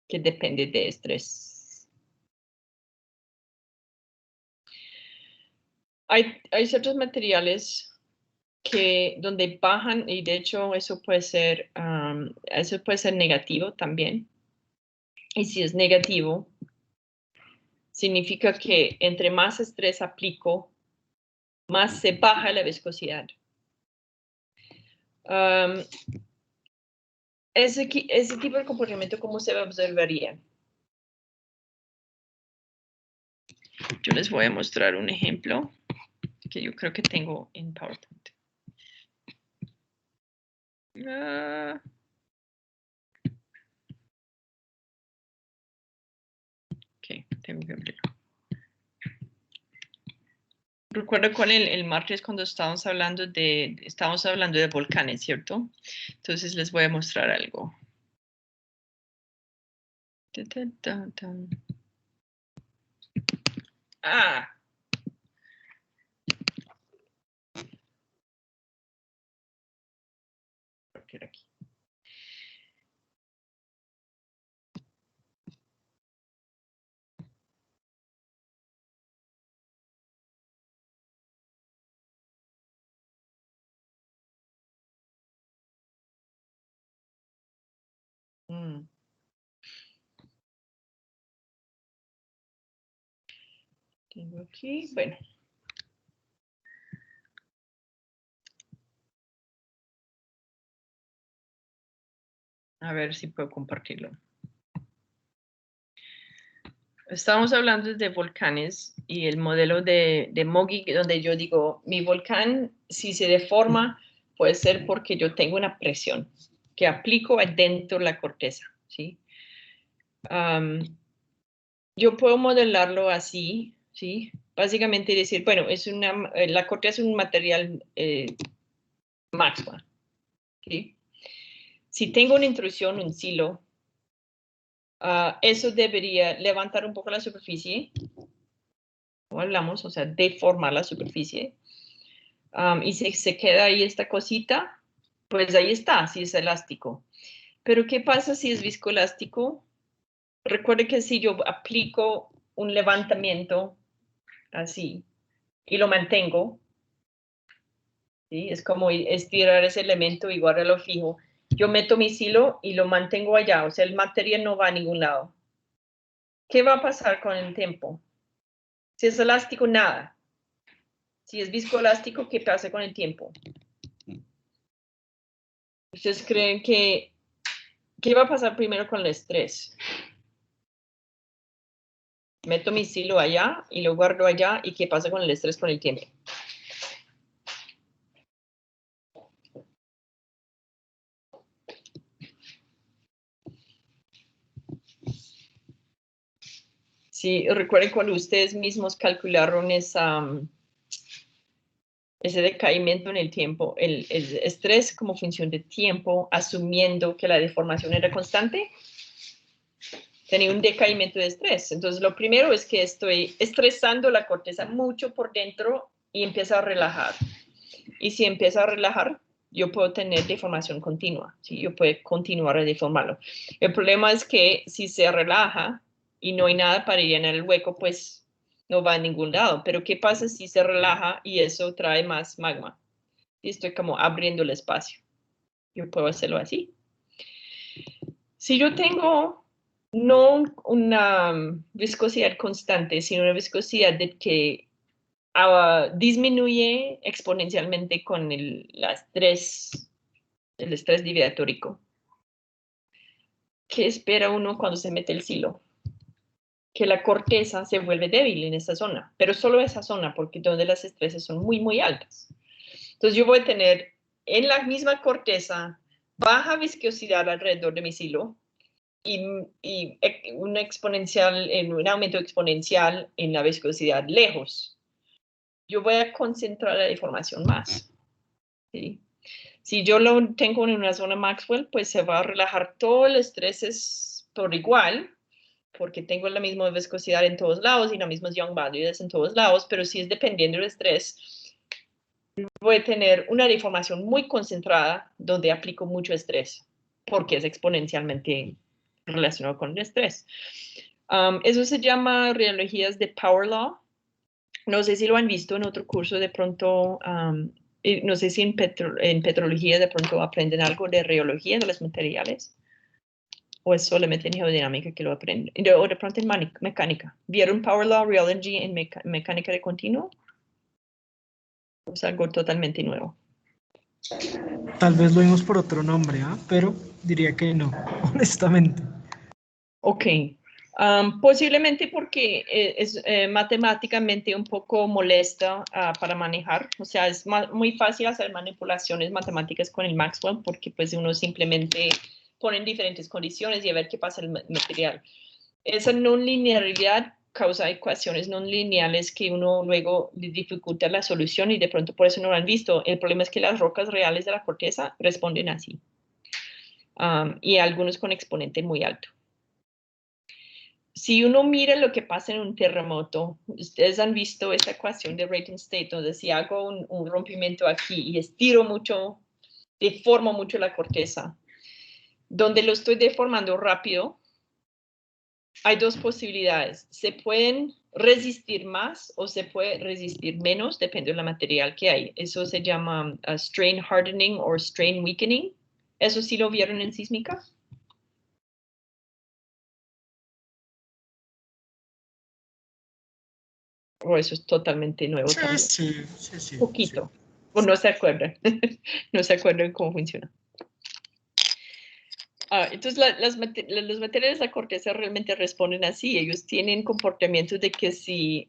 que depende de estrés. Hay ciertos materiales donde bajan, y de hecho eso puede ser negativo también. Y si es negativo, significa que entre más estrés aplico, más se baja la viscosidad. Ese tipo de comportamiento, ¿cómo se observaría? Yo les voy a mostrar un ejemplo que yo creo que tengo en PowerPoint. Ok, tengo que abrirlo. Recuerdo con el martes cuando estábamos hablando de volcanes, ¿cierto? Entonces les voy a mostrar algo. Ah. ¿Qué era aquí? Tengo aquí, bueno. A ver si puedo compartirlo. Estamos hablando de volcanes y el modelo de Mogi, donde yo digo, mi volcán, si se deforma, puede ser porque yo tengo una presión que aplico adentro de la corteza, ¿sí? Yo puedo modelarlo así, ¿sí? Básicamente decir, bueno, la corteza es un material Maxwell, ¿sí? Si tengo una intrusión, un silo, eso debería levantar un poco la superficie, como hablamos, o sea, deformar la superficie. Y si se queda ahí esta cosita, pues ahí está, si es elástico. Pero ¿qué pasa si es viscoelástico? Recuerde que si yo aplico un levantamiento así y lo mantengo, ¿sí? Es como estirar ese elemento y guardarlo fijo. Yo meto mi silo y lo mantengo allá, o sea, el material no va a ningún lado. ¿Qué va a pasar con el tiempo? Si es elástico, nada. Si es viscoelástico, ¿qué pasa con el tiempo? ¿Ustedes creen qué va a pasar primero con el estrés? Meto mi silo allá y lo guardo allá, ¿y qué pasa con el estrés con el tiempo? Sí, recuerden cuando ustedes mismos calcularon ese decaimiento en el tiempo, el estrés como función de tiempo, asumiendo que la deformación era constante, tenía un decaimiento de estrés. Entonces, lo primero es que estoy estresando la corteza mucho por dentro y empieza a relajar. Y si empieza a relajar, yo puedo tener deformación continua, ¿sí? Yo puedo continuar a deformarlo. El problema es que si se relaja y no hay nada para llenar el hueco, pues no va a ningún lado. Pero ¿qué pasa si se relaja y eso trae más magma? Y estoy como abriendo el espacio. Yo puedo hacerlo así. Si yo tengo no una viscosidad constante, sino una viscosidad de que disminuye exponencialmente con el estrés diviatórico. ¿Qué espera uno cuando se mete el silo? Que la corteza se vuelve débil en esa zona, pero solo esa zona, porque donde las estreses son muy, muy altas. Entonces yo voy a tener en la misma corteza baja viscosidad alrededor de mi silo y un aumento exponencial en la viscosidad lejos. Yo voy a concentrar la deformación más, ¿sí? Si yo lo tengo en una zona Maxwell, pues se va a relajar todo el estrés por igual, porque tengo la misma viscosidad en todos lados y las mismas young bodies en todos lados, pero si es dependiendo del estrés, voy a tener una deformación muy concentrada donde aplico mucho estrés, porque es exponencialmente relacionado con el estrés. Eso se llama rheologías de Power Law. No sé si lo han visto en otro curso de pronto, no sé si en petrología de pronto aprenden algo de rheología de los materiales, o es solamente en geodinámica que lo aprenden, o de pronto en mecánica. ¿Vieron Power Law, Rheology en mecánica de continuo? Es algo totalmente nuevo. Tal vez lo vimos por otro nombre, pero diría que no, honestamente. Ok. Posiblemente porque es matemáticamente un poco molesta para manejar. O sea, es muy fácil hacer manipulaciones matemáticas con el Maxwell porque pues uno simplemente pone en diferentes condiciones y a ver qué pasa el material. Esa no linealidad causa ecuaciones no lineales que uno luego dificulta la solución y de pronto por eso no lo han visto. El problema es que las rocas reales de la corteza responden así. Y algunos con exponente muy alto. Si uno mira lo que pasa en un terremoto, ustedes han visto esa ecuación de Rayton State, donde si hago un rompimiento aquí y estiro mucho, deformo mucho la corteza, donde lo estoy deformando rápido, hay dos posibilidades. Se pueden resistir más o se puede resistir menos, depende del material que hay. Eso se llama strain hardening o strain weakening. ¿Eso sí lo vieron en sísmica? O eso es totalmente nuevo también. Sí. Poquito. O no se acuerdan. No se acuerdan cómo funciona. Entonces, los materiales de la corteza realmente responden así. Ellos tienen comportamientos de que si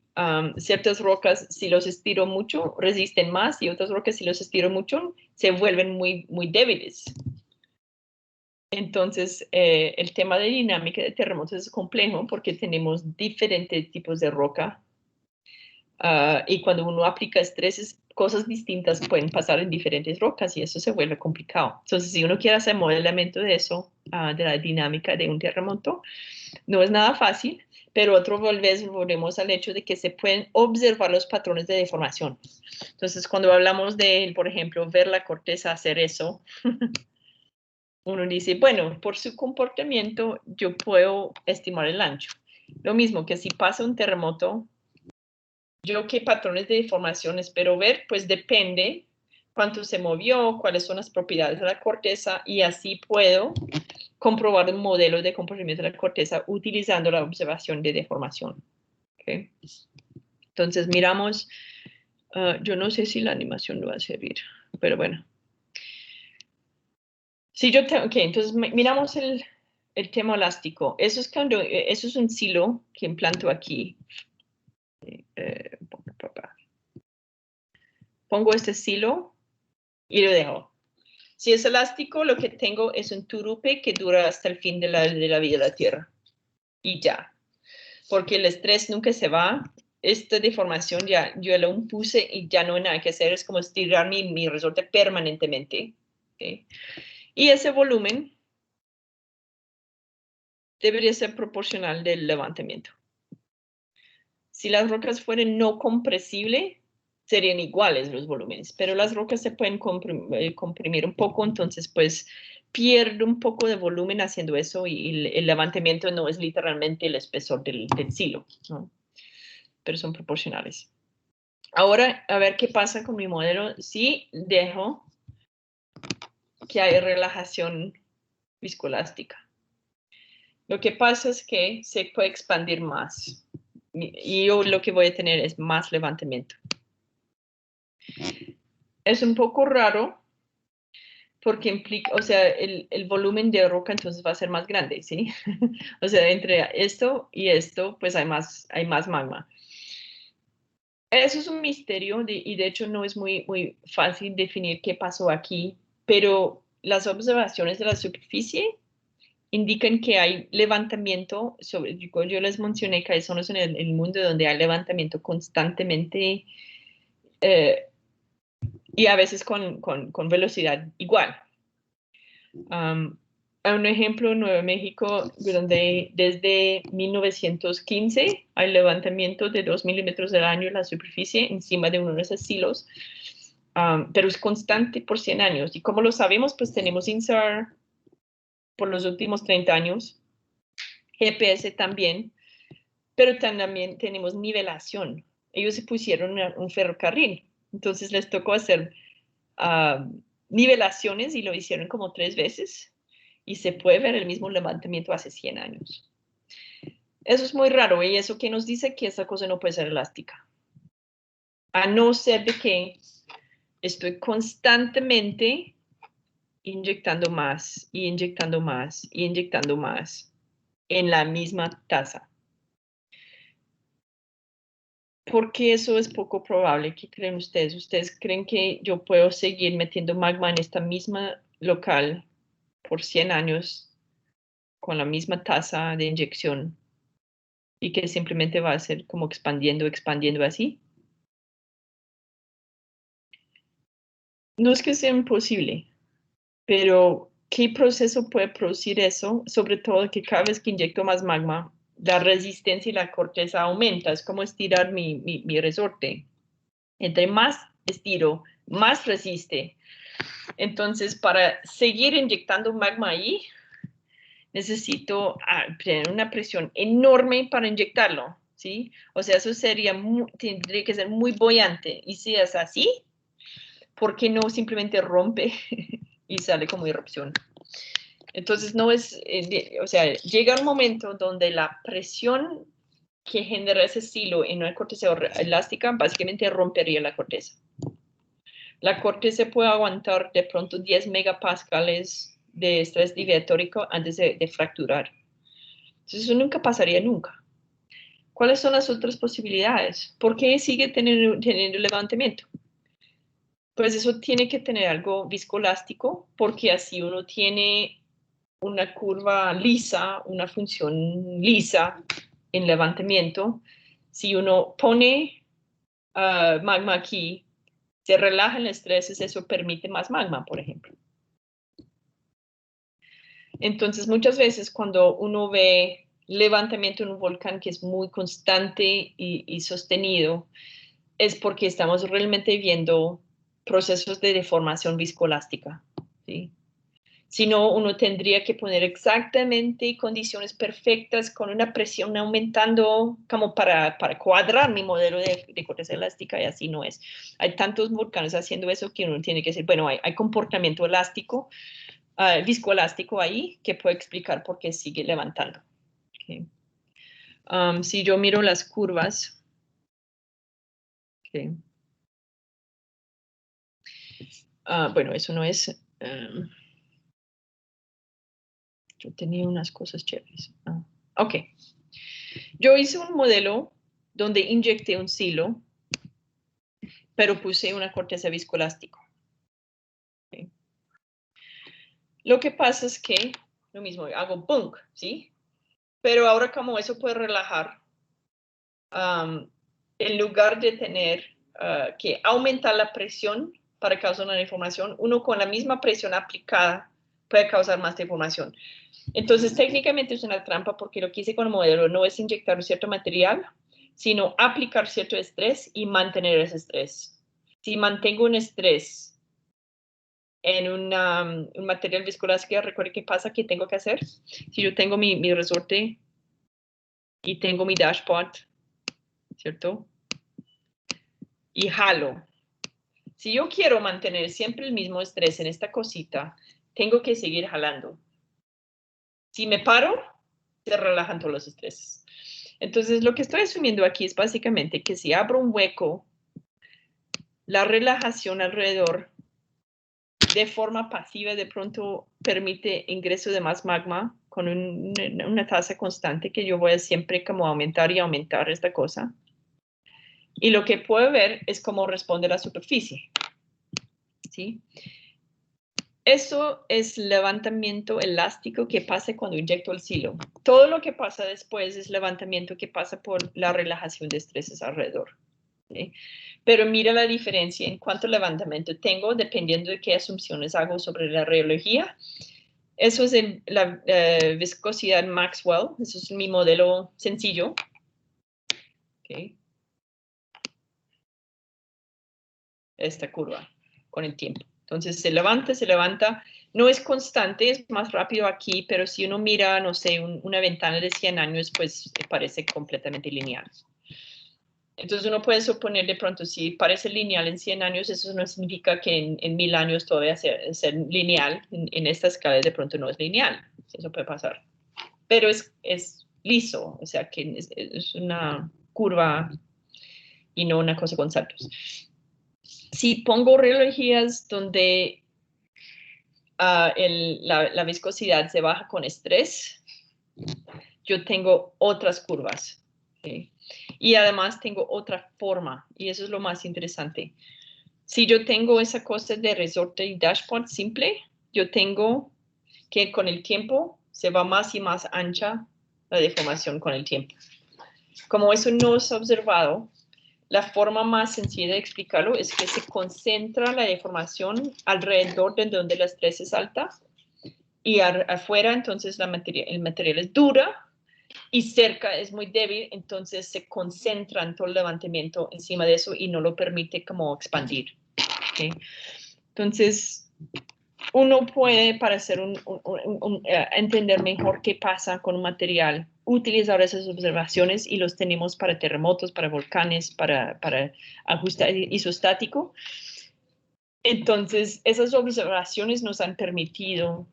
ciertas rocas, si los estiro mucho, resisten más y otras rocas, si los estiro mucho, se vuelven muy, muy débiles. Entonces, el tema de dinámica de terremotos es complejo porque tenemos diferentes tipos de roca. Y cuando uno aplica estreses, cosas distintas pueden pasar en diferentes rocas y eso se vuelve complicado. Entonces, si uno quiere hacer modelamiento de eso, de la dinámica de un terremoto, no es nada fácil, pero otra vez volvemos al hecho de que se pueden observar los patrones de deformación. Entonces, cuando hablamos de, por ejemplo, ver la corteza hacer eso, uno dice, bueno, por su comportamiento yo puedo estimar el ancho. Lo mismo que si pasa un terremoto, yo qué patrones de deformación espero ver, pues depende cuánto se movió, cuáles son las propiedades de la corteza y así puedo comprobar un modelo de comportamiento de la corteza utilizando la observación de deformación. ¿Okay? Entonces miramos, yo no sé si la animación lo va a servir, pero bueno. Si yo tengo, entonces miramos el tema elástico. Eso es un silo que implanto aquí. Pongo este silo y lo dejo. Si es elástico, lo que tengo es un turupe que dura hasta el fin de la vida de la Tierra. Y ya. Porque el estrés nunca se va. Esta deformación ya yo lo puse y ya no hay nada que hacer. Es como estirar mi resorte permanentemente. ¿Okay? Y ese volumen debería ser proporcional del levantamiento. Si las rocas fueran no compresibles, serían iguales los volúmenes, pero las rocas se pueden comprimir un poco, entonces pues pierde un poco de volumen haciendo eso y el levantamiento no es literalmente el espesor del silo, ¿no? Pero son proporcionales. Ahora, a ver qué pasa con mi modelo. Si dejo que hay relajación viscoelástica. Lo que pasa es que se puede expandir más y yo lo que voy a tener es más levantamiento. Es un poco raro porque implica, o sea, el volumen de roca entonces va a ser más grande, ¿sí? O sea, entre esto y esto, pues hay más magma. Eso es un misterio y de hecho no es muy fácil definir qué pasó aquí, pero las observaciones de la superficie indican que hay levantamiento, yo les mencioné que hay zonas en el mundo donde hay levantamiento constantemente y a veces con velocidad igual. un ejemplo en Nuevo México, donde desde 1915 hay levantamiento de 2 milímetros al año en la superficie encima de uno de esos silos, pero es constante por 100 años. Y como lo sabemos, pues tenemos INSAR por los últimos 30 años, GPS también, pero también tenemos nivelación. Ellos se pusieron un ferrocarril, entonces les tocó hacer nivelaciones y lo hicieron como 3 veces y se puede ver el mismo levantamiento hace 100 años. Eso es muy raro y eso que nos dice que esta cosa no puede ser elástica. A no ser de que estoy constantemente inyectando más y inyectando más y inyectando más en la misma taza. Porque eso es poco probable. ¿Qué creen ustedes? ¿Ustedes creen que yo puedo seguir metiendo magma en esta misma local por 100 años con la misma tasa de inyección y que simplemente va a ser como expandiendo así? No es que sea imposible, pero ¿qué proceso puede producir eso? Sobre todo que cada vez que inyecto más magma, la resistencia y la corteza aumenta. Es como estirar mi resorte. Entre más estiro, más resiste. Entonces, para seguir inyectando magma ahí, necesito tener una presión enorme para inyectarlo, ¿sí? O sea, eso tendría que ser muy boyante. Y si es así, ¿por qué no simplemente rompe y sale como erupción? Entonces, no es, o sea, llega un momento donde la presión que genera ese silo en una corteza elástica básicamente rompería la corteza. La corteza puede aguantar de pronto 10 megapascales de estrés diatórico antes de fracturar. Entonces, eso nunca pasaría nunca. ¿Cuáles son las otras posibilidades? ¿Por qué sigue teniendo levantamiento? Pues eso tiene que tener algo viscoelástico, porque así uno tiene una curva lisa, una función lisa en levantamiento. Si uno pone magma aquí, se relaja el estrés, eso permite más magma, por ejemplo. Entonces, muchas veces cuando uno ve levantamiento en un volcán que es muy constante y sostenido, es porque estamos realmente viendo procesos de deformación viscoelástica, ¿sí? Si no, uno tendría que poner exactamente condiciones perfectas con una presión aumentando como para cuadrar mi modelo de corteza elástica, y así no es. Hay tantos volcanes haciendo eso que uno tiene que decir, bueno, hay comportamiento elástico, viscoelástico ahí que puede explicar por qué sigue levantando. Okay. Si yo miro las curvas, okay. Bueno, eso no es... yo tenía unas cosas chéveres. Ok. Yo hice un modelo donde inyecté un silo, pero puse una corteza viscoelástico. Okay. Lo que pasa es que, lo mismo, hago bunk, ¿sí? Pero ahora como eso puede relajar, en lugar de tener que aumentar la presión para causar una deformación, uno con la misma presión aplicada puede causar más deformación. Entonces, técnicamente es una trampa porque lo que hice con el modelo no es inyectar un cierto material, sino aplicar cierto estrés y mantener ese estrés. Si mantengo un estrés en un material viscoelástico, recuerden qué pasa, qué tengo que hacer. Si yo tengo mi resorte y tengo mi dashboard, ¿cierto? Y jalo. Si yo quiero mantener siempre el mismo estrés en esta cosita, tengo que seguir jalando. Si me paro, se relajan todos los estreses. Entonces, lo que estoy asumiendo aquí es básicamente que si abro un hueco, la relajación alrededor de forma pasiva de pronto permite ingreso de más magma con una tasa constante que yo voy a siempre como aumentar y aumentar esta cosa. Y lo que puedo ver es cómo responde la superficie. ¿Sí? Eso es levantamiento elástico que pasa cuando inyecto el silo. Todo lo que pasa después es levantamiento que pasa por la relajación de estreses alrededor. ¿Sí? Pero mira la diferencia en cuánto levantamiento tengo dependiendo de qué asunciones hago sobre la rheología Eso es la viscosidad Maxwell. Eso es mi modelo sencillo. Okay. Esta curva con el tiempo. Entonces se levanta. No es constante, es más rápido aquí, pero si uno mira, no sé, una ventana de 100 años, pues parece completamente lineal. Entonces uno puede suponer de pronto, si parece lineal en 100 años, eso no significa que en 1000 años todavía sea lineal. En esta escala de pronto no es lineal. Eso puede pasar. Pero es liso, o sea que es una curva y no una cosa con saltos. Si pongo radiologías donde la viscosidad se baja con estrés, yo tengo otras curvas. ¿Sí? Y además tengo otra forma, y eso es lo más interesante. Si yo tengo esa cosa de resorte y dashboard simple, yo tengo que con el tiempo se va más y más ancha la deformación con el tiempo. Como eso no es observado, la forma más sencilla de explicarlo es que se concentra la deformación alrededor de donde el estrés es alta y afuera entonces el material es dura y cerca es muy débil, entonces se concentra en todo el levantamiento encima de eso y no lo permite como expandir. ¿Okay? Entonces, uno puede, para hacer entender mejor qué pasa con un material, utilizar esas observaciones y los tenemos para terremotos, para volcanes, para ajuste isostático. Entonces, esas observaciones nos han permitido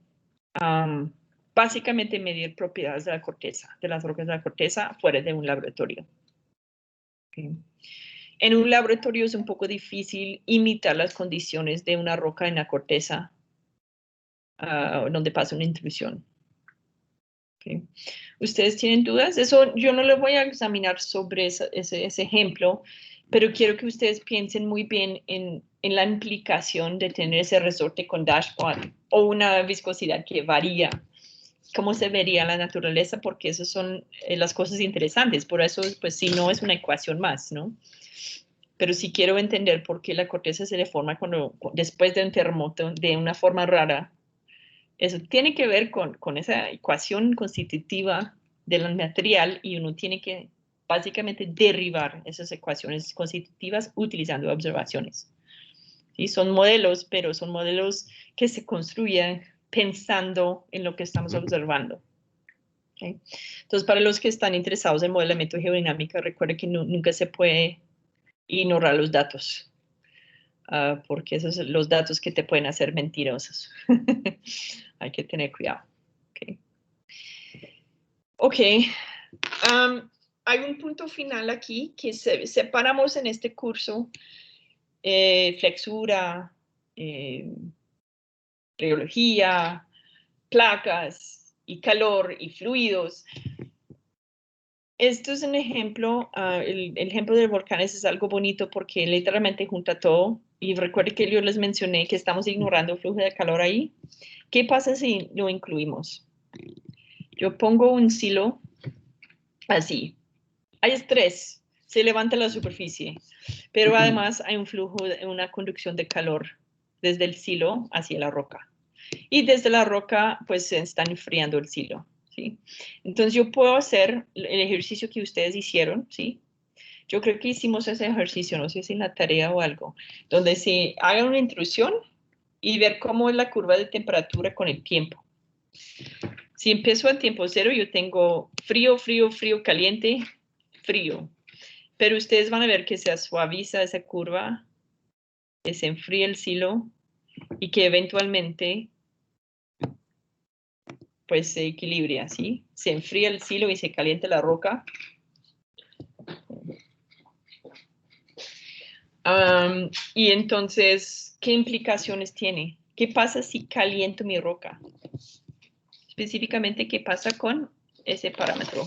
básicamente medir propiedades de la corteza, de las rocas de la corteza, fuera de un laboratorio. Okay. En un laboratorio es un poco difícil imitar las condiciones de una roca en la corteza donde pasa una intrusión. Okay. ¿Ustedes tienen dudas? Eso yo no les voy a examinar sobre ese ejemplo, pero quiero que ustedes piensen muy bien en la implicación de tener ese resorte con dashboard o una viscosidad que varía. ¿Cómo se vería la naturaleza? Porque esas son las cosas interesantes. Por eso, pues, si no es una ecuación más, ¿no? Pero sí quiero entender por qué la corteza se deforma después de un terremoto de una forma rara. Eso tiene que ver con esa ecuación constitutiva del material y uno tiene que básicamente derribar esas ecuaciones constitutivas utilizando observaciones. ¿Sí? Son modelos, pero son modelos que se construyen pensando en lo que estamos observando. ¿Okay? Entonces, para los que están interesados en modelamiento geodinámico, recuerden que nunca se puede ignorar los datos. Porque esos son los datos que te pueden hacer mentirosos. Hay que tener cuidado. Ok. Hay un punto final aquí que separamos en este curso flexura, radiología, placas y calor y fluidos. Esto es un ejemplo, el ejemplo de volcanes es algo bonito porque literalmente junta todo. Y recuerden que yo les mencioné que estamos ignorando el flujo de calor ahí. ¿Qué pasa si lo incluimos? Yo pongo un silo así. Hay estrés, se levanta la superficie, pero además hay un flujo, una conducción de calor desde el silo hacia la roca. Y desde la roca, pues se está enfriando el silo. ¿Sí? Entonces yo puedo hacer el ejercicio que ustedes hicieron, ¿sí? Yo creo que hicimos ese ejercicio, no sé si en la tarea o algo, donde se haga una intrusión y ver cómo es la curva de temperatura con el tiempo. Si empiezo a tiempo cero, yo tengo frío, frío, frío, caliente, frío. Pero ustedes van a ver que se suaviza esa curva, que se enfría el silo y que eventualmente pues se equilibra, ¿sí? Se enfría el silo y se calienta la roca. Y entonces, ¿qué implicaciones tiene? ¿Qué pasa si caliento mi roca? Específicamente, ¿qué pasa con ese parámetro?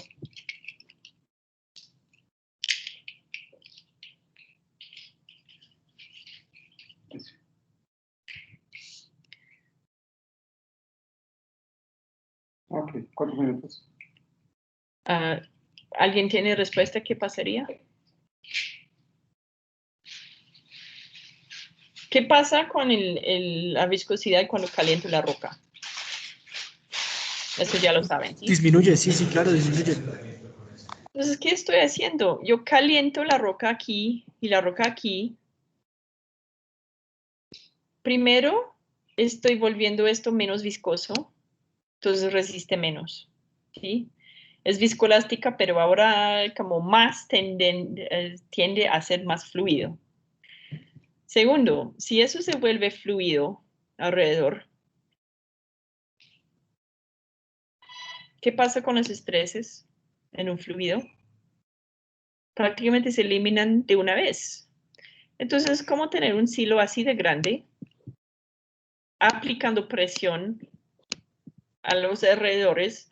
Ok, 4 minutos. ¿Alguien tiene respuesta? ¿Qué pasaría? ¿Qué pasa con la viscosidad cuando caliento la roca? Eso ya lo saben, ¿sí? Disminuye, sí, sí, claro, disminuye. Entonces, ¿qué estoy haciendo? Yo caliento la roca aquí y la roca aquí. Primero, estoy volviendo esto menos viscoso, entonces resiste menos, ¿sí? Es viscoelástica, pero ahora como más tiende a ser más fluido. Segundo, si eso se vuelve fluido alrededor, ¿qué pasa con los estreses en un fluido? Prácticamente se eliminan de una vez. Entonces, ¿cómo tener un silo así de grande, aplicando presión a los alrededores?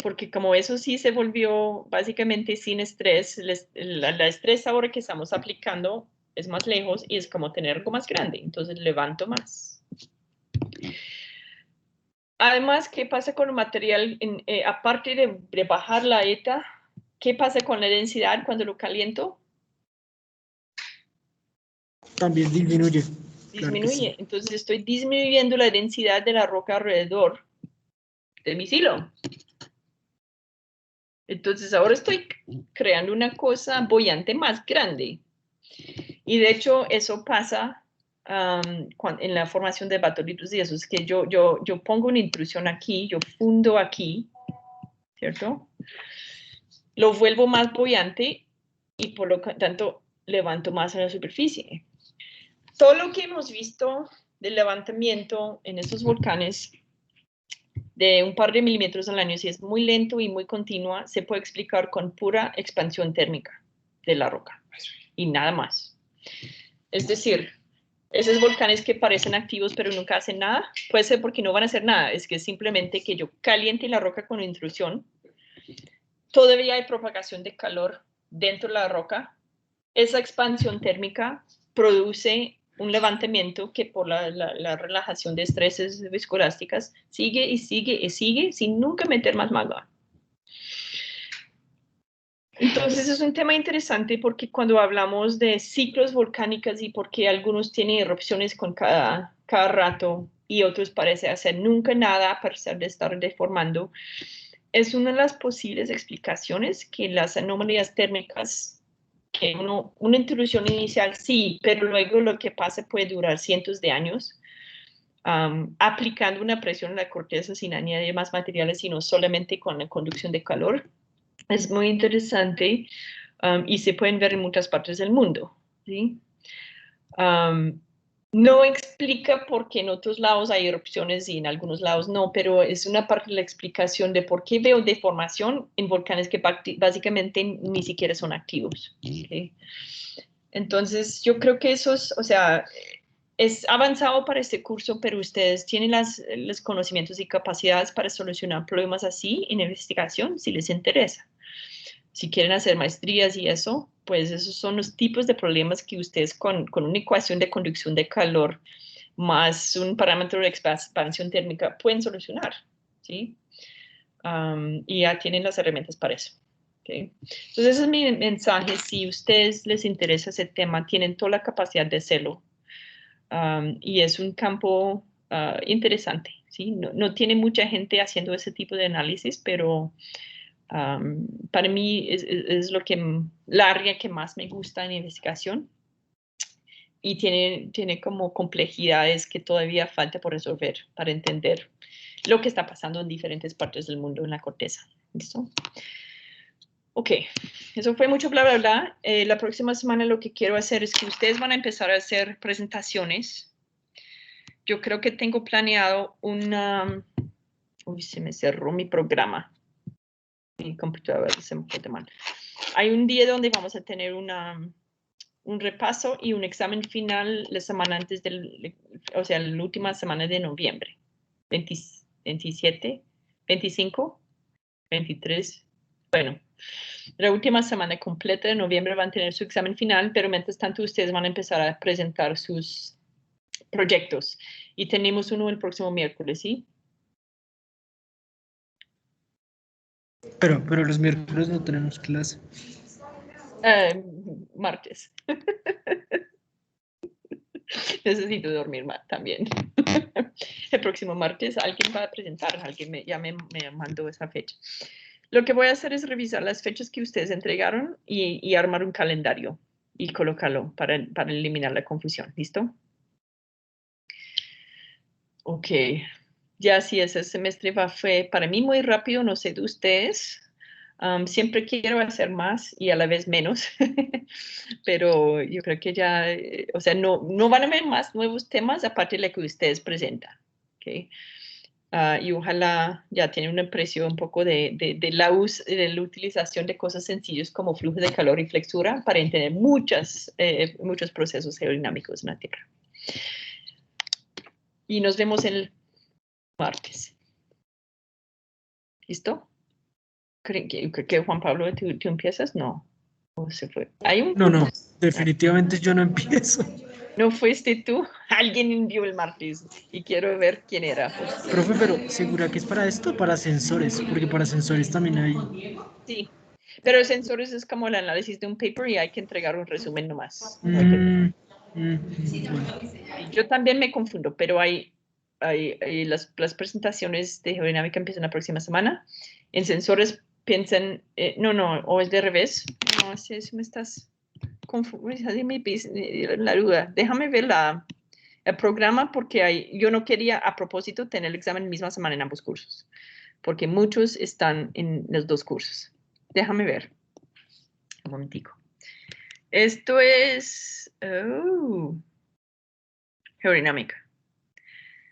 Porque como eso sí se volvió básicamente sin estrés, la estrés ahora que estamos aplicando es más lejos y es como tener algo más grande. Entonces, levanto más. Además, ¿qué pasa con el material? Aparte de bajar la ETA, ¿qué pasa con la densidad cuando lo caliento? También disminuye. Claro que Disminuye. sí. Entonces estoy disminuyendo la densidad de la roca alrededor de mi silo. Entonces ahora estoy creando una cosa boyante más grande. Y de hecho eso pasa en la formación de batolitos y eso es que yo pongo una intrusión aquí, yo fundo aquí, ¿cierto? Lo vuelvo más boyante y por lo tanto levanto más en la superficie. Todo lo que hemos visto del levantamiento en estos volcanes de un par de milímetros al año, si es muy lento y muy continua, se puede explicar con pura expansión térmica de la roca y nada más. Es decir, esos volcanes que parecen activos pero nunca hacen nada, puede ser porque no van a hacer nada, es que simplemente que yo caliente la roca con intrusión, todavía hay propagación de calor dentro de la roca, esa expansión térmica produce un levantamiento que por la relajación de estreses viscoelásticas sigue y sigue y sigue sin nunca meter más magma. Entonces es un tema interesante porque cuando hablamos de ciclos volcánicos y porque algunos tienen erupciones con cada rato y otros parece hacer nunca nada a pesar de estar deformando, es una de las posibles explicaciones que las anomalías térmicas, que una intrusión inicial sí, pero luego lo que pasa puede durar cientos de años, aplicando una presión en la corteza sin añadir más materiales, sino solamente con la conducción de calor. Es muy interesante y se pueden ver en muchas partes del mundo, ¿sí? No explica por qué en otros lados hay erupciones y en algunos lados no, pero es una parte de la explicación de por qué veo deformación en volcanes que básicamente ni siquiera son activos. ¿Okay? Entonces, yo creo que eso es, o sea, es avanzado para este curso, pero ustedes tienen los conocimientos y capacidades para solucionar problemas así en investigación, si les interesa. Si quieren hacer maestrías y eso, pues esos son los tipos de problemas que ustedes con una ecuación de conducción de calor más un parámetro de expansión térmica pueden solucionar, ¿sí? Y ya tienen las herramientas para eso. ¿Okay? Entonces ese es mi mensaje. Si a ustedes les interesa ese tema, tienen toda la capacidad de hacerlo. Y es un campo interesante, ¿sí? No tiene mucha gente haciendo ese tipo de análisis, pero para mí es la área que más me gusta en investigación y tiene como complejidades que todavía falta por resolver para entender lo que está pasando en diferentes partes del mundo en la corteza. ¿Listo? Ok, eso fue mucho bla, bla, bla. La próxima semana lo que quiero hacer es que ustedes van a empezar a hacer presentaciones. Yo creo que tengo planeado una... Uy, se me cerró mi programa. Mi computadora se me fue mal. Hay un día donde vamos a tener un repaso y un examen final la semana antes o sea, la última semana de noviembre. 27, 25, 23. Bueno, la última semana completa de noviembre van a tener su examen final, pero mientras tanto ustedes van a empezar a presentar sus proyectos. Y tenemos uno el próximo miércoles, ¿sí? Pero los miércoles no tenemos clase. Martes. Necesito dormir más también. El próximo martes alguien va a presentar, ya me mandó esa fecha. Lo que voy a hacer es revisar las fechas que ustedes entregaron y armar un calendario y colocarlo para eliminar la confusión. ¿Listo? Ok. Ya sí, ese semestre fue para mí muy rápido, no sé de ustedes. Siempre quiero hacer más y a la vez menos, pero yo creo que ya, o sea, no van a haber más nuevos temas aparte de lo que ustedes presentan. ¿Okay? Y ojalá ya tienen un aprecio un poco de la utilización de cosas sencillas como flujo de calor y flexura para entender muchos procesos geodinámicos en la Tierra. Y nos vemos el martes. ¿Listo? ¿Creen que Juan Pablo, tú empiezas? No. ¿O se fue? No, definitivamente yo no empiezo. ¿No fuiste tú? Alguien envió el martes y quiero ver quién era. Profe, pero ¿segura que es para esto? Para sensores, porque para sensores también hay... Sí, pero sensores es como el análisis de un paper y hay que entregar un resumen nomás. Bueno. Yo también me confundo, pero las presentaciones de geodinámica empiezan la próxima semana. En sensores piensan, o es de revés. No sé si me estás confundiendo, la duda. Déjame ver el programa porque yo no quería a propósito tener el examen misma semana en ambos cursos, porque muchos están en los dos cursos. Déjame ver. Un momentico. Esto es geodinámica.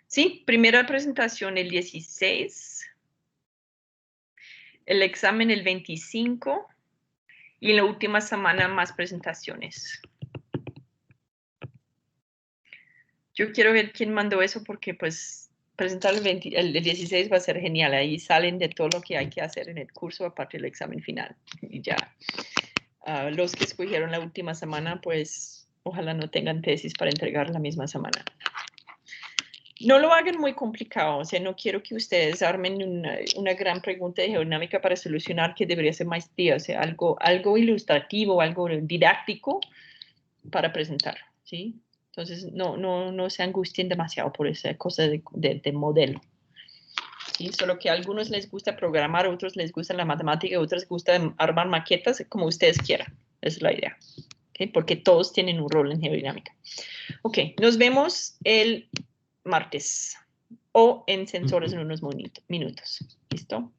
Sí, primera presentación el 16, el examen el 25 y en la última semana más presentaciones. Yo quiero ver quién mandó eso porque pues presentar el 16 va a ser genial. Ahí salen de todo lo que hay que hacer en el curso aparte del examen final. Y ya. Los que escogieron la última semana pues ojalá no tengan tesis para entregar la misma semana. No lo hagan muy complicado, o sea, no quiero que ustedes armen una gran pregunta de geodinámica para solucionar que debería ser maestría, o sea, algo ilustrativo, algo didáctico para presentar, ¿sí? Entonces, no se angustien demasiado por esa cosa de modelo, ¿sí? Solo que a algunos les gusta programar, a otros les gusta la matemática, a otros les gusta armar maquetas, como ustedes quieran, esa es la idea, ¿okay? Porque todos tienen un rol en geodinámica. Ok, nos vemos el martes o en sensores en unos minutos. ¿Listo?